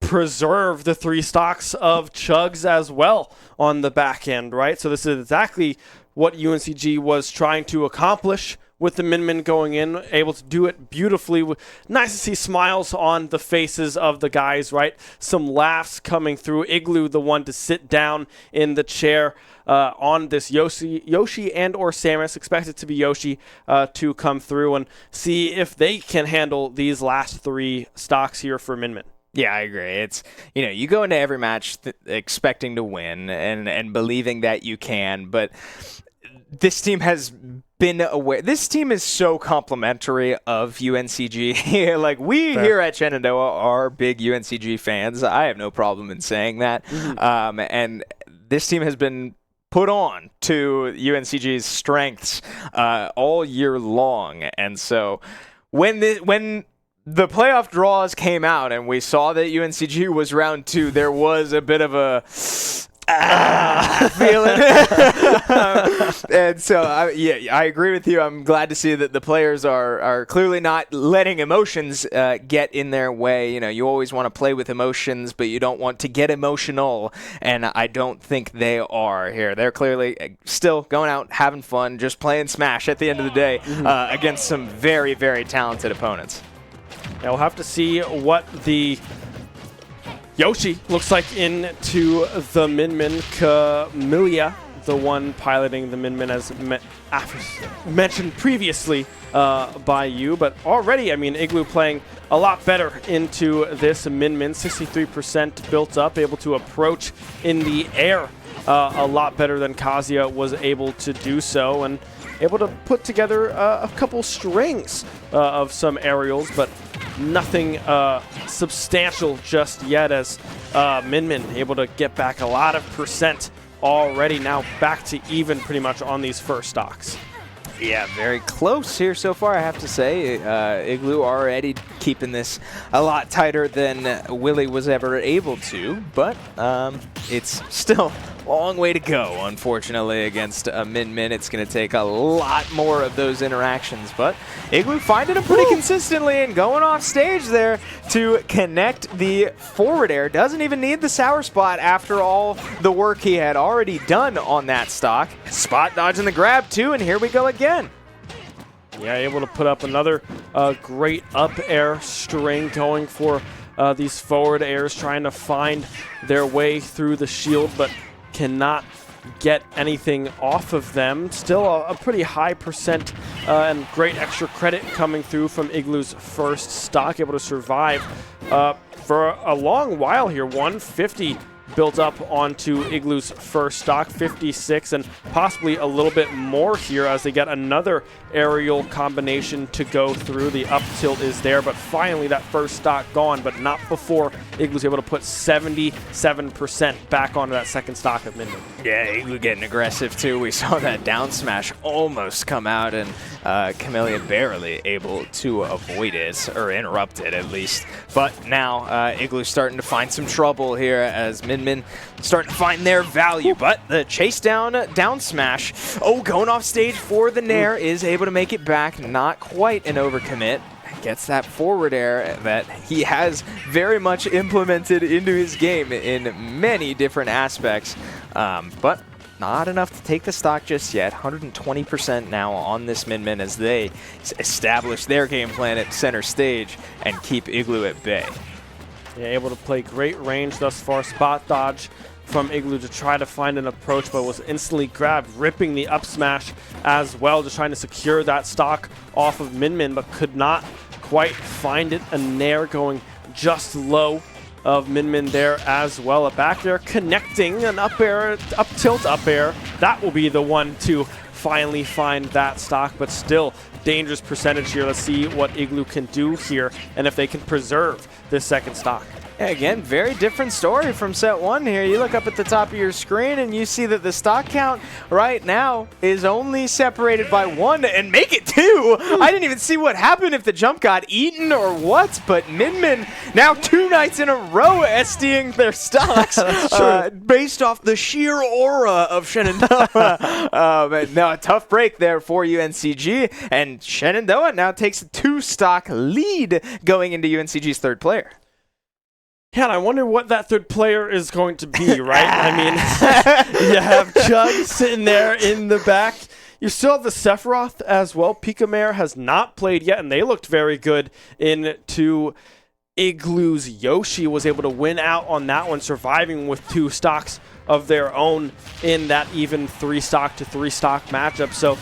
preserve the 3 stocks of Chugs as well on the back end, right? So this is exactly what UNCG was trying to accomplish with the Min going in, able to do it beautifully. Nice to see smiles on the faces of the guys, right? Some laughs coming through. Igloo, the one to sit down in the chair on this Yoshi and or Samus. Expected to be Yoshi to come through and see if they can handle these last 3 stocks here for Min. Yeah, I agree. It's, you go into every match expecting to win and believing that you can, but this team has been aware. This team is so complimentary of UNCG. Like, we here at Shenandoah are big UNCG fans. I have no problem in saying that. And this team has been put on to UNCG's strengths all year long. And so when the playoff draws came out and we saw that UNCG was round 2, there was a bit of a feeling. And so, I agree with you. I'm glad to see that the players are clearly not letting emotions get in their way. You always want to play with emotions, but you don't want to get emotional, and I don't think they are here. They're clearly still going out, having fun, just playing Smash at the end of the day against some very, very talented opponents. Yeah, we'll have to see what the Yoshi looks like into the Min. Camilla, the one piloting the Min, as mentioned previously by you. But already, Igloo playing a lot better into this Min. 63% built up, able to approach in the air a lot better than Kazuya was able to do so, and able to put together a couple strings of some aerials, but nothing substantial just yet, as Min able to get back a lot of percent already, now back to even pretty much on these first stocks. Yeah, very close here so far, I have to say. Igloo already keeping this a lot tighter than Willie was ever able to, but it's still a long way to go, unfortunately, against Min. It's going to take a lot more of those interactions, but Igloo finding them pretty consistently and going off stage there to connect the forward air. Doesn't even need the sour spot after all the work he had already done on that stock. Spot dodging the grab, too, and here we go again. Yeah, able to put up another great up air string, going for these forward airs, trying to find their way through the shield, but cannot get anything off of them. Still a pretty high percent and great extra credit coming through from Igloo's first stock, able to survive for a long while here. 150 built up onto Igloo's first stock, 56, and possibly a little bit more here as they get another aerial combination to go through. The up tilt is there, but finally that first stock gone, but not before Igloo's able to put 77% back onto that second stock of Min. Yeah, Igloo getting aggressive too. We saw that down smash almost come out, and Camilla barely able to avoid it, or interrupt it at least. But now Igloo's starting to find some trouble here as Min starting to find their value, but the chase down smash, going off stage for the Nair, is able to make it back. Not quite an overcommit. Gets that forward air that he has very much implemented into his game in many different aspects, but not enough to take the stock just yet. 120% now on this Min as they establish their game plan at center stage and keep Igloo at bay. Yeah, able to play great range thus far. Spot dodge from Igloo to try to find an approach, but was instantly grabbed, ripping the up smash as well, just trying to secure that stock off of Min, but could not quite find it. A Nair going just low of Min there as well. A back air connecting, an up air, up tilt up air. That will be the one to finally find that stock, but still dangerous percentage here. Let's see what Igloo can do here and if they can preserve this second stock. Yeah, again, very different story from set 1 here. You look up at the top of your screen and you see that the stock count right now is only separated by 1 and make it 2. I didn't even see what happened, if the jump got eaten or what, but Min now 2 nights in a row SDing their stocks based off the sheer aura of Shenandoah. But no, a tough break there for UNCG, and Shenandoah now takes a 2-stock lead going into UNCG's third player. Yeah, and I wonder what that third player is going to be, right? I mean, you have Chug sitting there in the back. You still have the Sephiroth as well. Picamare has not played yet, and they looked very good into Igloo's Yoshi. Was able to win out on that one, surviving with 2 stocks of their own in that even 3-stock to 3-stock matchup. So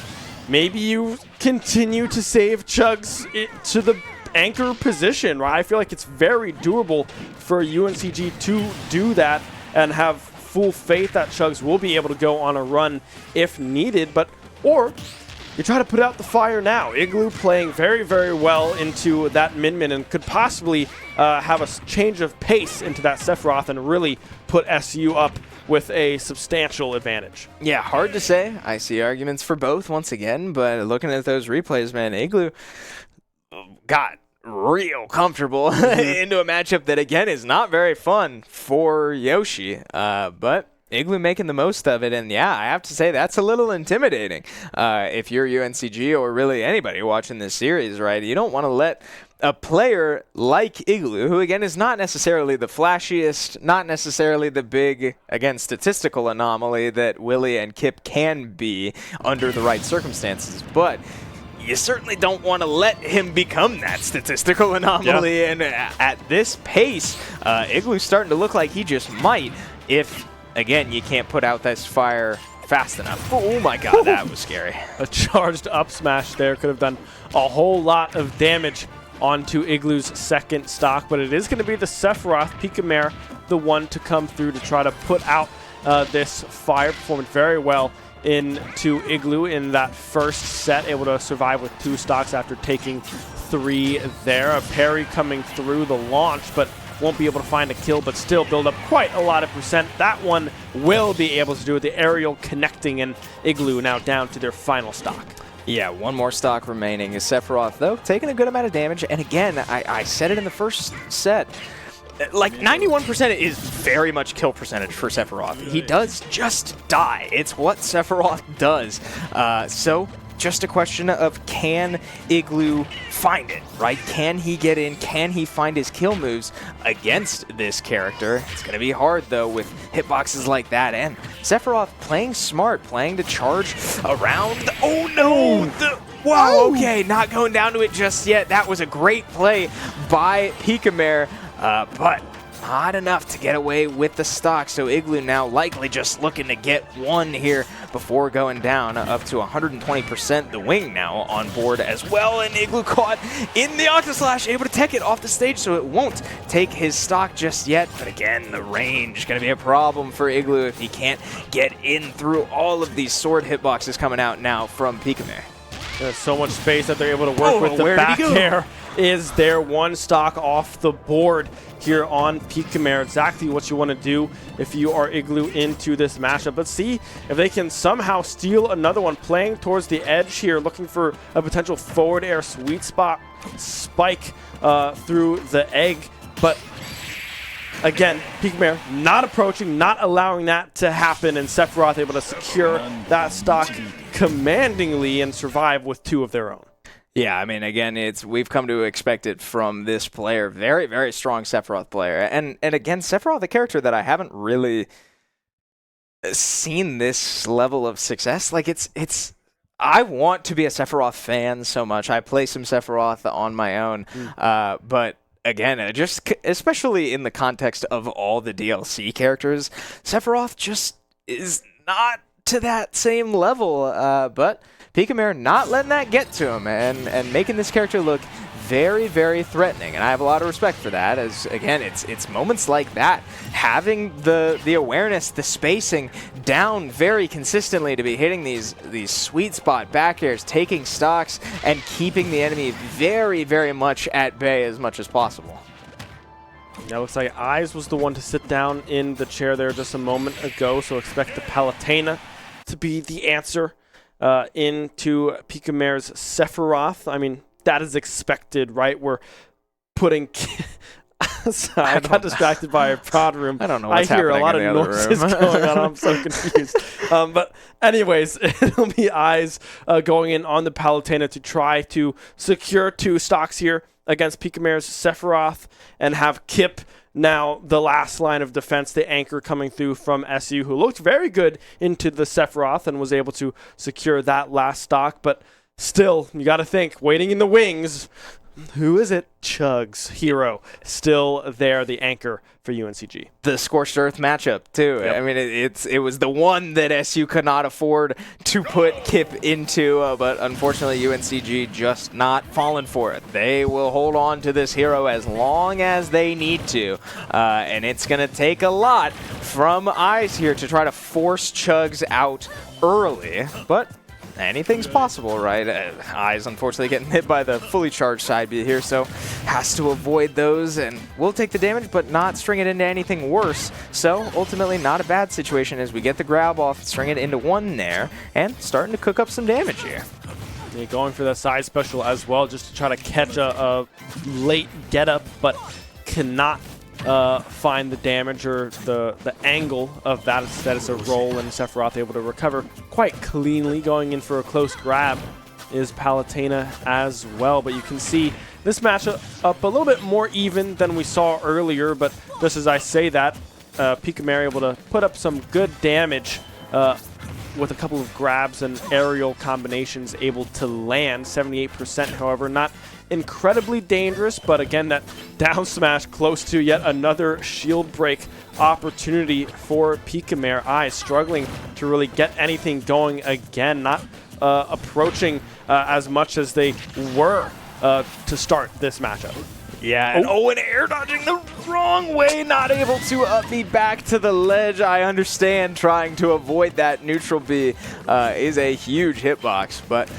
maybe you continue to save Chugs to the anchor position, right? I feel like it's very doable for UNCG to do that and have full faith that Chugs will be able to go on a run if needed. Or you try to put out the fire now. Igloo playing very, very well into that Min and could possibly have a change of pace into that Sephiroth and really put SU up with a substantial advantage. Yeah, hard to say. I see arguments for both once again, but looking at those replays, man, Igloo got real comfortable into a matchup that, again, is not very fun for Yoshi. But Igloo making the most of it, and yeah, I have to say that's a little intimidating. If you're UNCG or really anybody watching this series, right, you don't want to let a player like Igloo, who again is not necessarily the flashiest, not necessarily the big, again, statistical anomaly that Willie and Kip can be under the right circumstances, but you certainly don't want to let him become that statistical anomaly. Yeah. And at this pace, Igloo's starting to look like he just might if, again, you can't put out this fire fast enough. Oh my god, that was scary. A charged up smash there could have done a whole lot of damage onto Igloo's second stock, but it is going to be the Sephiroth, Picamare, the one to come through to try to put out this fire, performing very well into Igloo in that first set, able to survive with 2 stocks after taking 3 there. A parry coming through the launch, but won't be able to find a kill, but still build up quite a lot of percent. That one will be able to do with the aerial connecting, and Igloo now down to their final stock. Yeah, 1 more stock remaining. Is Sephiroth, though, taking a good amount of damage. And again, I said it in the first set, like 91% is very much kill percentage for Sephiroth. He does just die. It's what Sephiroth does. So just a question of, can Igloo find it, right? Can he get in? Can he find his kill moves against this character? It's going to be hard, though, with hitboxes like that. And Sephiroth playing smart, playing to charge around. Oh, no! Wow, okay, not going down to it just yet. That was a great play by Picamare. But not enough to get away with the stock, so Igloo now likely just looking to get 1 here before going down up to 120%. The wing now on board as well, and Igloo caught in the Octoslash, able to tech it off the stage, so it won't take his stock just yet. But again, the range going to be a problem for Igloo if he can't get in through all of these sword hitboxes coming out now from Picamare. There's so much space that they're able to work with. The back air is their 1 stock off the board here on Picamare. Exactly what you want to do if you are Igloo into this matchup. Let's see if they can somehow steal another one. Playing towards the edge here, looking for a potential forward air sweet spot spike through the egg. But again, Picamare not approaching, not allowing that to happen, and Sephiroth able to secure that stock commandingly and survive with 2 of their own. Yeah, I mean, again, we've come to expect it from this player. Very, very strong Sephiroth player. And again, Sephiroth, a character that I haven't really seen this level of success. Like, I want to be a Sephiroth fan so much. I play some Sephiroth on my own. But again, just especially in the context of all the DLC characters, Sephiroth just is not to that same level. But Picamare not letting that get to him and making this character look very, very threatening. And I have a lot of respect for that, as, again, it's moments like that, having the awareness, the spacing down very consistently to be hitting these sweet spot back airs, taking stocks, and keeping the enemy very, very much at bay as much as possible. Now looks like Eyes was the one to sit down in the chair there just a moment ago, so expect the Palutena to be the answer into Pika Mare's Sephiroth. I mean, that is expected, right? We're putting... I got distracted by a prod room. I don't know what's I hear a lot of happening in the other noises room. going on. I'm so confused. But anyways, it'll be Eyes going in on the Palutena to try to secure 2 stocks here against Pika Mare's Sephiroth and have Kip now the last line of defense, the anchor coming through from SU, who looked very good into the Sephiroth and was able to secure that last stock. But still, you got to think, waiting in the wings, who is it? Chug's Hero still there, the anchor for UNCG. The Scorched Earth matchup, too. Yep. I mean, it was the one that SU could not afford to put Kip into, but unfortunately UNCG just not falling for it. They will hold on to this hero as long as they need to, and it's going to take a lot from Eyes here to try to force Chugs out early, but anything's possible, right? Eyes unfortunately getting hit by the fully charged side B here, so has to avoid those and will take the damage, but not string it into anything worse. So ultimately not a bad situation as we get the grab off, string it into 1 there, and starting to cook up some damage here. Yeah, going for that side special as well, just to try to catch a late get up, but cannot find the damage or the angle of that. Instead, it's a roll, and Sephiroth able to recover quite cleanly. Going in for a close grab is Palutena as well. But you can see this matchup up a little bit more even than we saw earlier. But just as I say that, Pika Mare able to put up some good damage with a couple of grabs and aerial combinations able to land. 78%, however, not incredibly dangerous, but again, that down smash close to yet another shield break opportunity for Pika Mare. Eyes struggling to really get anything going again, not approaching as much as they were to start this matchup. Yeah, and Owen air dodging the wrong way, not able to up me back to the ledge. I understand trying to avoid that neutral B is a huge hitbox, but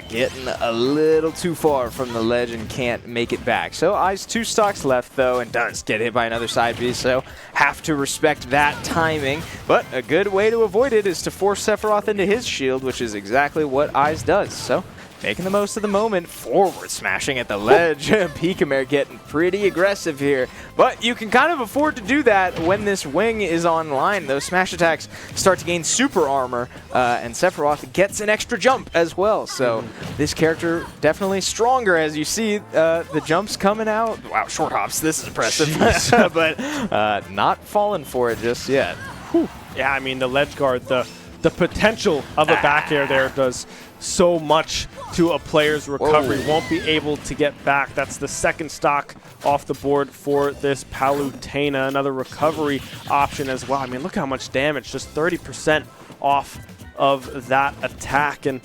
getting a little too far from the ledge and can't make it back. So Eyes 2 stocks left though, and does get hit by another side B, so have to respect that timing. But a good way to avoid it is to force Sephiroth into his shield, which is exactly what Eyes does. So making the most of the moment, forward smashing at the ledge. Pika Mare getting pretty aggressive here, but you can kind of afford to do that when this wing is online. Those smash attacks start to gain super armor, and Sephiroth gets an extra jump as well. So this character definitely stronger as you see the jumps coming out. Wow, short hops, this is impressive. But not falling for it just yet. Whew. Yeah, I mean, the ledge guard, the potential of a back air there does so much to a player's recovery. Whoa. Won't be able to get back. That's the 2nd stock off the board for this Palutena. Another recovery option as well. I mean, look how much damage, just 30% off of that attack. And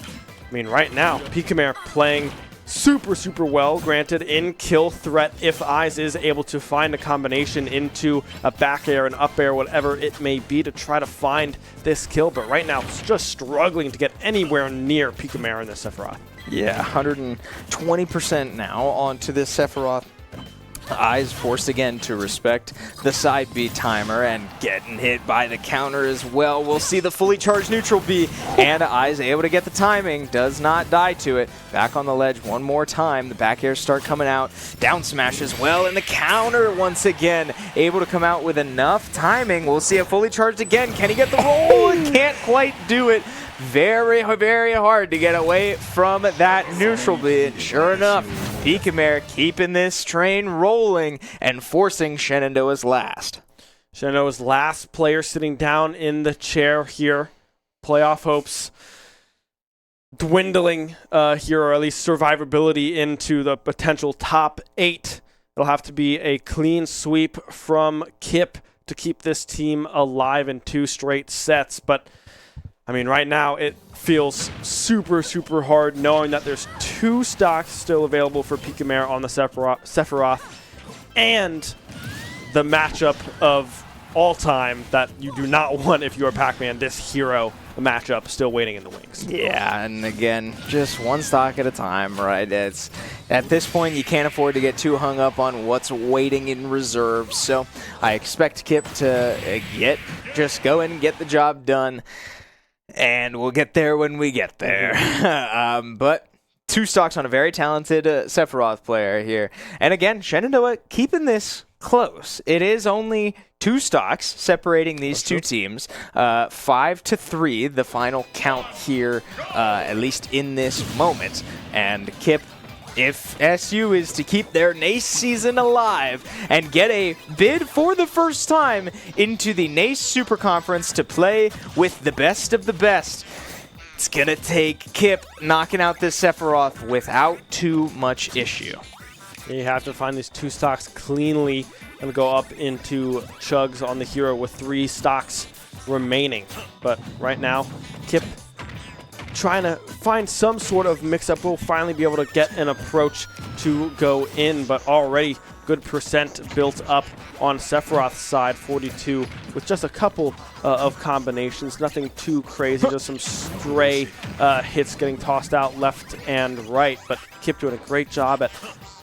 I mean, right now, Pika Mare playing super well, granted in kill threat if Eyes is able to find a combination into a back air, an up air, whatever it may be to try to find this kill. But right now, it's just struggling to get anywhere near Pika Mare in this Sephiroth. Yeah, 120% now onto this Sephiroth. Eyes forced again to respect the side B timer and getting hit by the counter as well. We'll see the fully charged neutral B, and Eyes able to get the timing, does not die to it. Back on the ledge one more time. The back airs start coming out. Down smash as well, and the counter once again able to come out with enough timing. We'll see it fully charged again. Can he get the roll? Can't quite do it. Very hard to get away from that neutral B. Sure enough, Pika Mare keeping this train rolling and forcing Shenandoah's last. Shenandoah's last player sitting down in the chair here. Playoff hopes dwindling here, or at least survivability into the potential top 8. It'll have to be a clean sweep from Kip to keep this team alive in 2 straight sets. But I mean, right now it feels super hard knowing that there's 2 stocks still available for Pika Mare on the Sephiroth, and the matchup of all time that you do not want if you're Pac-Man, this hero matchup still waiting in the wings. Yeah, and again, just one stock at a time, right? It's at this point you can't afford to get too hung up on what's waiting in reserve. So I expect Kip to just go in and get the job done, and we'll get there when we get there. But 2 stocks on a very talented Sephiroth player here, and again, Shenandoah keeping this close. It is only 2 stocks separating these two teams, 5-3, the final count here, at least in this moment. And Kip, if SU is to keep their NACE season alive and get a bid for the first time into the NACE Super Conference to play with the best of the best, it's going to take Kip knocking out this Sephiroth without too much issue. You have to find these 2 stocks cleanly and go up into chugs on the hero with 3 stocks remaining. But right now, Kip trying to find some sort of mix-up. Will finally be able to get an approach to go in, but already good percent built up on Sephiroth's side, 42, with just a couple of combinations. Nothing too crazy, just some stray hits getting tossed out left and right. But Kip doing a great job at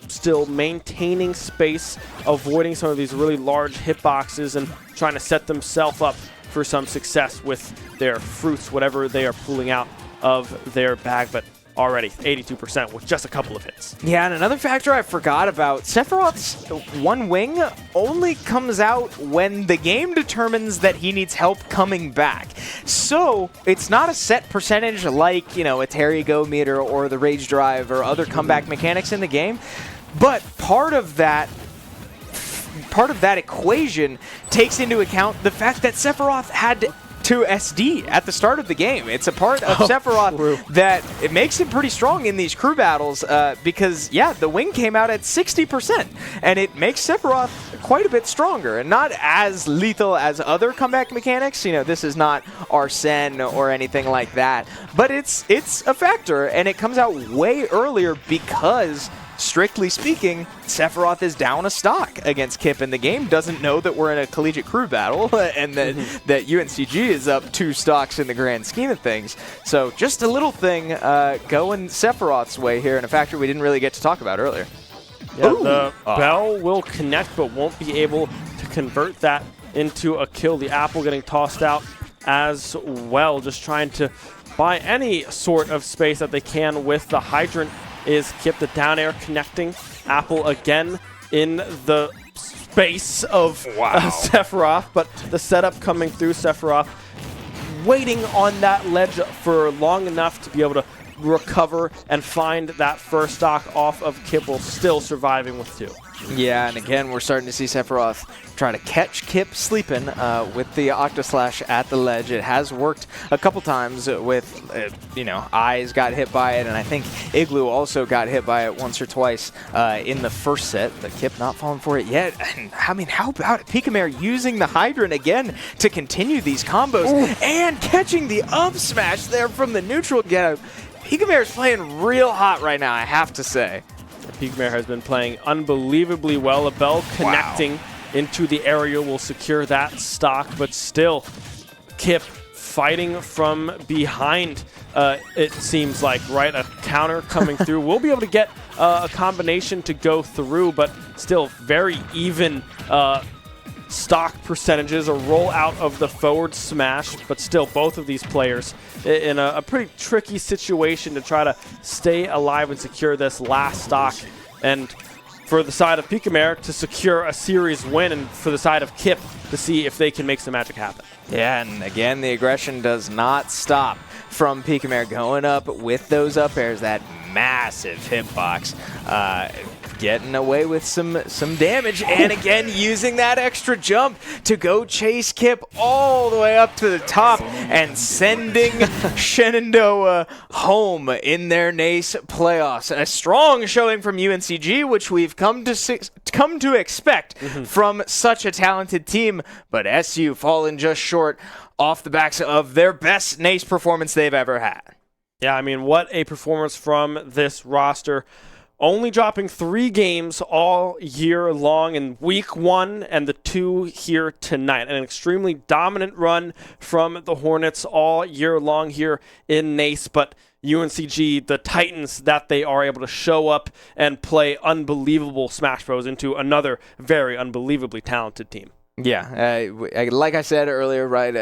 still maintaining space, avoiding some of these really large hitboxes, and trying to set themselves up for some success with their fruits, whatever they are pulling out of their bag. But already 82% with just a couple of hits. Yeah, and another factor I forgot about, Sephiroth's one wing only comes out when the game determines that he needs help coming back. So it's not a set percentage like, a Terry Go meter or the Rage Drive or other comeback mechanics in the game. But part of that equation takes into account the fact that Sephiroth had to SD at the start of the game. It's a part of Sephiroth that it makes him pretty strong in these crew battles because, the wing came out at 60%, and it makes Sephiroth quite a bit stronger and not as lethal as other comeback mechanics. This is not Arsene or anything like that, but it's a factor, and it comes out way earlier because, strictly speaking, Sephiroth is down a stock against Kip, and the game doesn't know that we're in a collegiate crew battle and that UNCG is up 2 stocks in the grand scheme of things. So just a little thing going Sephiroth's way here, and a factor we didn't really get to talk about earlier. Yeah, the Bell will connect, but won't be able to convert that into a kill. The Apple getting tossed out as well, just trying to buy any sort of space that they can with the Hydrant. Is Kip the down air connecting. Apple again in the space of Sephiroth, but the setup coming through Sephiroth, waiting on that ledge for long enough to be able to recover and find that first stock off of Kip, while still surviving with 2. Yeah, and again, we're starting to see Sephiroth try to catch Kip sleeping with the Octoslash at the ledge. It has worked a couple times with, Eyes got hit by it, and I think Igloo also got hit by it once or twice in the first set, but Kip not falling for it yet. And, how about Picamare using the Hydrant again to continue these combos and catching the up smash there from the neutral get. Picamare's playing real hot right now, I have to say. Pigmare has been playing unbelievably well. A Bell connecting into the area will secure that stock, but still, Kip fighting from behind, it seems like, right? A counter coming through. We'll be able to get a combination to go through, but still very even stock percentages, a roll out of the forward smash, but still both of these players in a pretty tricky situation to try to stay alive and secure this last stock. And for the side of Picamare to secure a series win, and for the side of Kip to see if they can make some magic happen. Yeah, and again, the aggression does not stop from Picamare going up with those up airs, that massive hitbox. Getting away with some damage, and again using that extra jump to go chase Kip all the way up to the top and sending Shenandoah home in their NACE playoffs. A strong showing from UNCG, which we've come to expect from such a talented team, but SU falling just short off the backs of their best NACE performance they've ever had. Yeah, what a performance from this roster. only dropping 3 games all year long in week 1 and the 2 here tonight. An extremely dominant run from the Hornets all year long here in NACE, but UNCG, the Titans that they are, able to show up and play unbelievable Smash Bros into another very unbelievably talented team. Yeah, like I said earlier, right,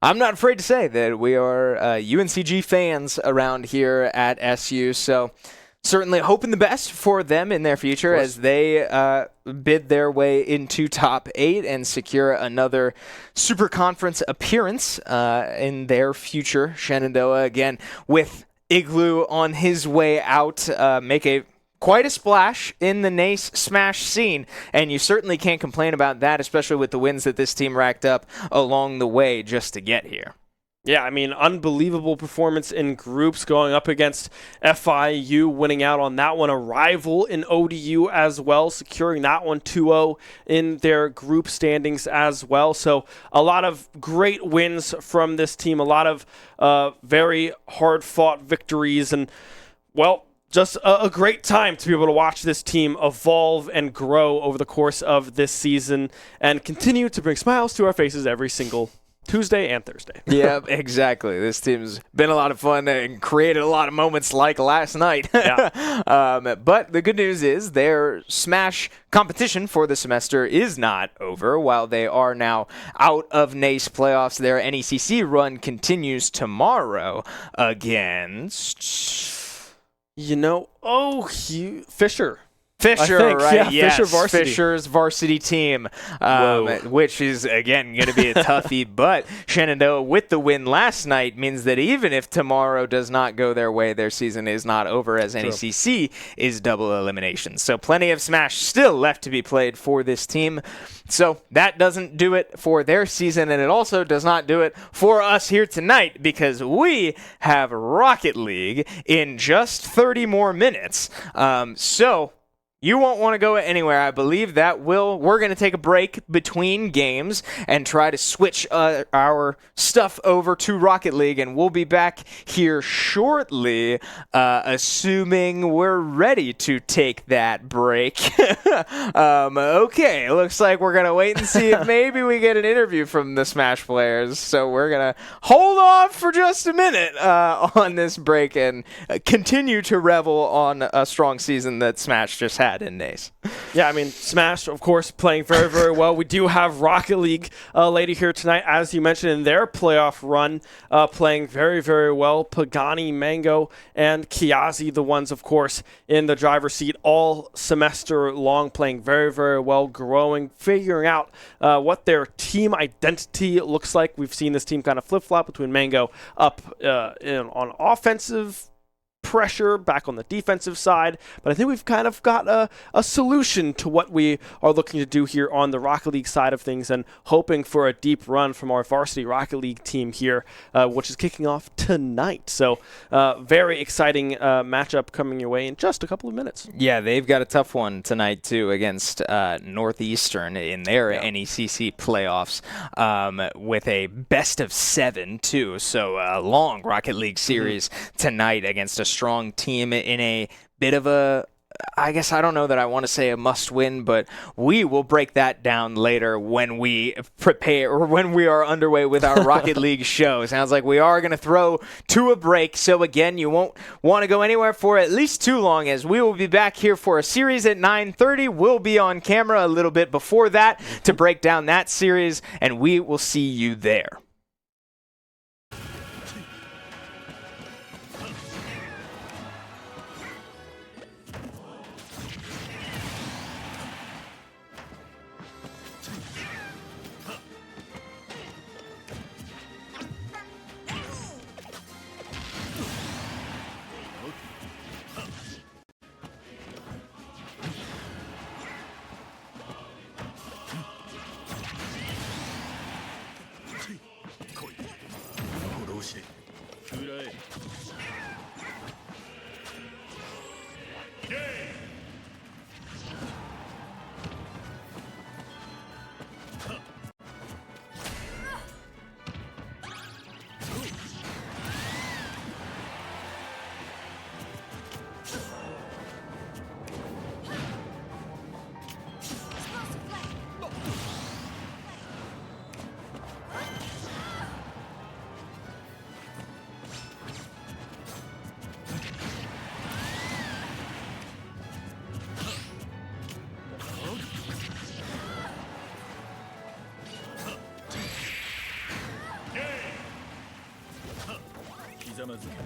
I'm not afraid to say that we are UNCG fans around here at SU, so certainly hoping the best for them in their future as they bid their way into top 8 and secure another Super Conference appearance in their future. Shenandoah, again, with Igloo on his way out, make quite a splash in the NACE Smash scene, and you certainly can't complain about that, especially with the wins that this team racked up along the way just to get here. Yeah, I mean, unbelievable performance in groups going up against FIU, winning out on that one. A rival in ODU as well, securing that one 2-0 in their group standings as well. So a lot of great wins from this team, a lot of very hard-fought victories, and, well, just a great time to be able to watch this team evolve and grow over the course of this season and continue to bring smiles to our faces every single Tuesday and Thursday. Yeah, exactly. This team's been a lot of fun and created a lot of moments like last night. Yeah. But the good news is their Smash competition for the semester is not over. While they are now out of NACE playoffs, their NECC run continues tomorrow against... Fisher. Fisher, right? Yeah, Yes, Fisher varsity. Fisher's varsity team, which is, again, going to be a toughie. But Shenandoah, with the win last night, means that even if tomorrow does not go their way, their season is not over, as NECC is double elimination. So plenty of Smash still left to be played for this team. So that doesn't do it for their season, and it also does not do it for us here tonight, because we have Rocket League in just 30 more minutes. So you won't want to go anywhere. I believe that we're going to take a break between games and try to switch our stuff over to Rocket League, and we'll be back here shortly, assuming we're ready to take that break. Okay, looks like we're going to wait and see if maybe we get an interview from the Smash players, so we're going to hold off for just a minute on this break and continue to revel on a strong season that Smash just had in NACE. Yeah, I mean, Smash, of course, playing very, very well. We do have Rocket League later here tonight, as you mentioned, in their playoff run, playing very, very well. Pagani, Mango, and Kiazi, the ones, of course, in the driver's seat all semester long, playing very, very well, growing, figuring out what their team identity looks like. We've seen this team kind of flip-flop between Mango up on offensive pressure, back on the defensive side, but I think we've kind of got a solution to what we are looking to do here on the Rocket League side of things, and hoping for a deep run from our varsity Rocket League team here, which is kicking off tonight. So very exciting matchup coming your way in just a couple of minutes. Yeah, they've got a tough one tonight too against Northeastern in their NECC playoffs, with a best of 7 too. So a long Rocket League series tonight against a strong team in a bit of a, I guess I don't know that I want to say a must-win, but we will break that down later when we prepare, or when we are underway with our Rocket League show. Sounds like we are going to throw to a break. So again, you won't want to go anywhere for at least too long, as we will be back here for a series at 9:30. We'll be on camera a little bit before that to break down that series, and we will see you there. ず「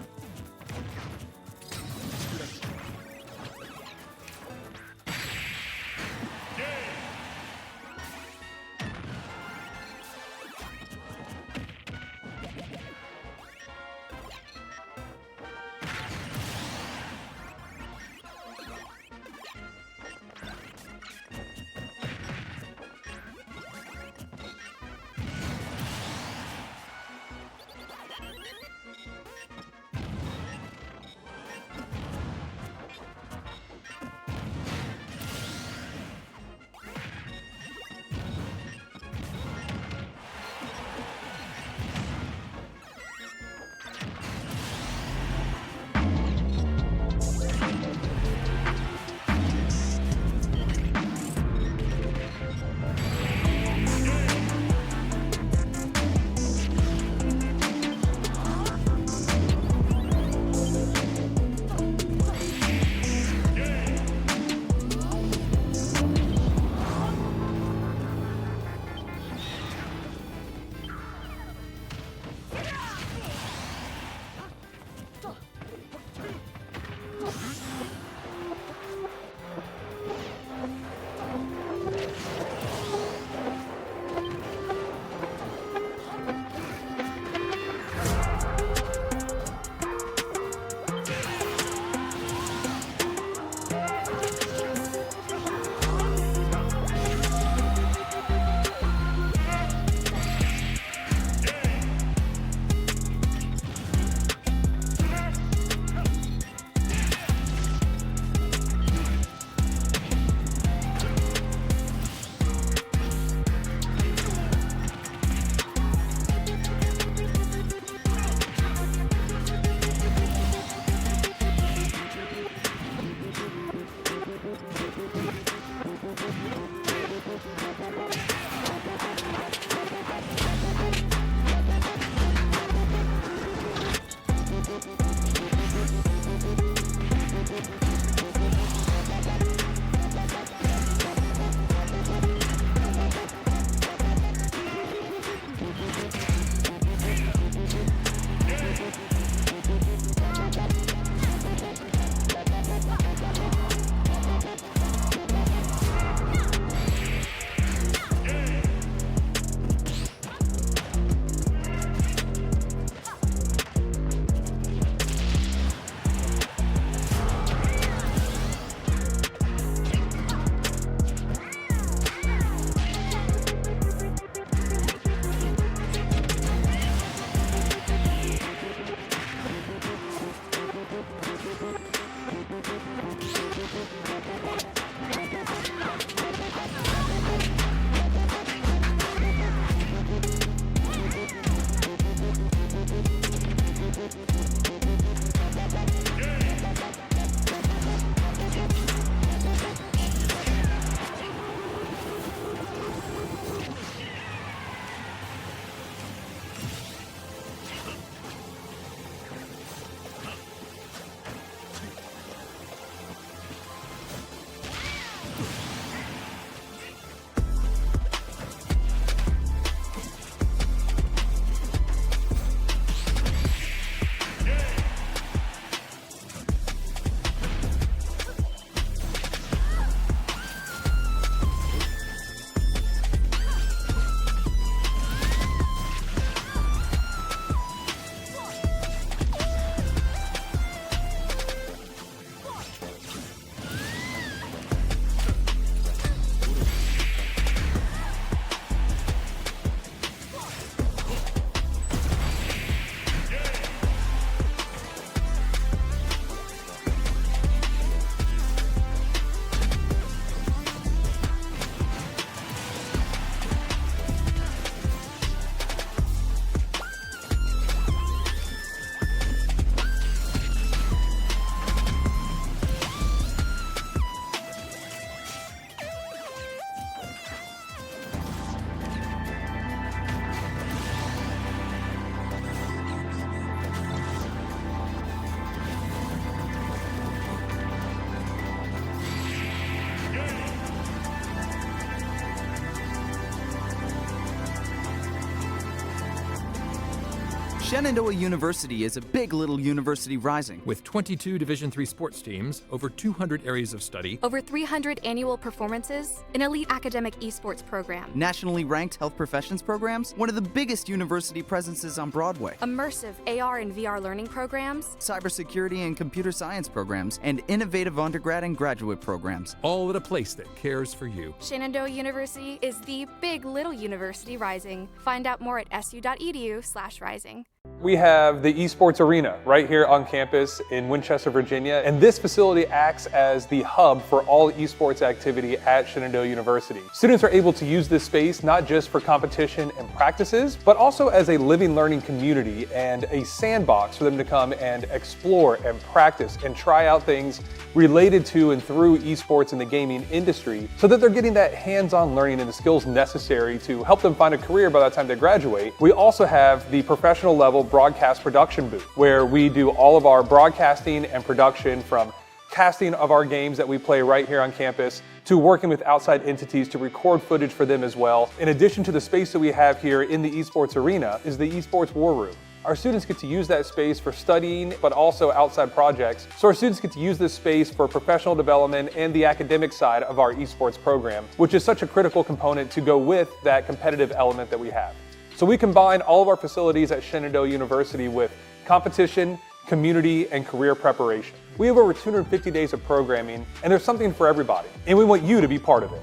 Shenandoah University is a big little university rising. With 22 Division III sports teams, over 200 areas of study, over 300 annual performances, an elite academic esports program, nationally ranked health professions programs, one of the biggest university presences on Broadway, immersive AR and VR learning programs, cybersecurity and computer science programs, and innovative undergrad and graduate programs. all at a place that cares for you. Shenandoah University is the big little university rising. Find out more at su.edu/rising. We have the Esports Arena right here on campus in Winchester, Virginia, and this facility acts as the hub for all esports activity at Shenandoah University. Students are able to use this space not just for competition and practices, but also as a living learning community and a sandbox for them to come and explore and practice and try out things related to and through esports in the gaming industry so that they're getting that hands-on learning and the skills necessary to help them find a career by the time they graduate. We also have the professional level broadcast production booth where we do all of our broadcasting and production, from casting of our games that we play right here on campus to working with outside entities to record footage for them as well. In addition to the space that we have here in the Esports Arena is the Esports War Room. Our students get to use that space for studying, but also outside projects. So our students get to use this space for professional development and the academic side of our esports program, which is such a critical component to go with that competitive element that we have. So we combine all of our facilities at Shenandoah University with competition, community, and career preparation. We have over 250 days of programming, and there's something for everybody, and we want you to be part of it.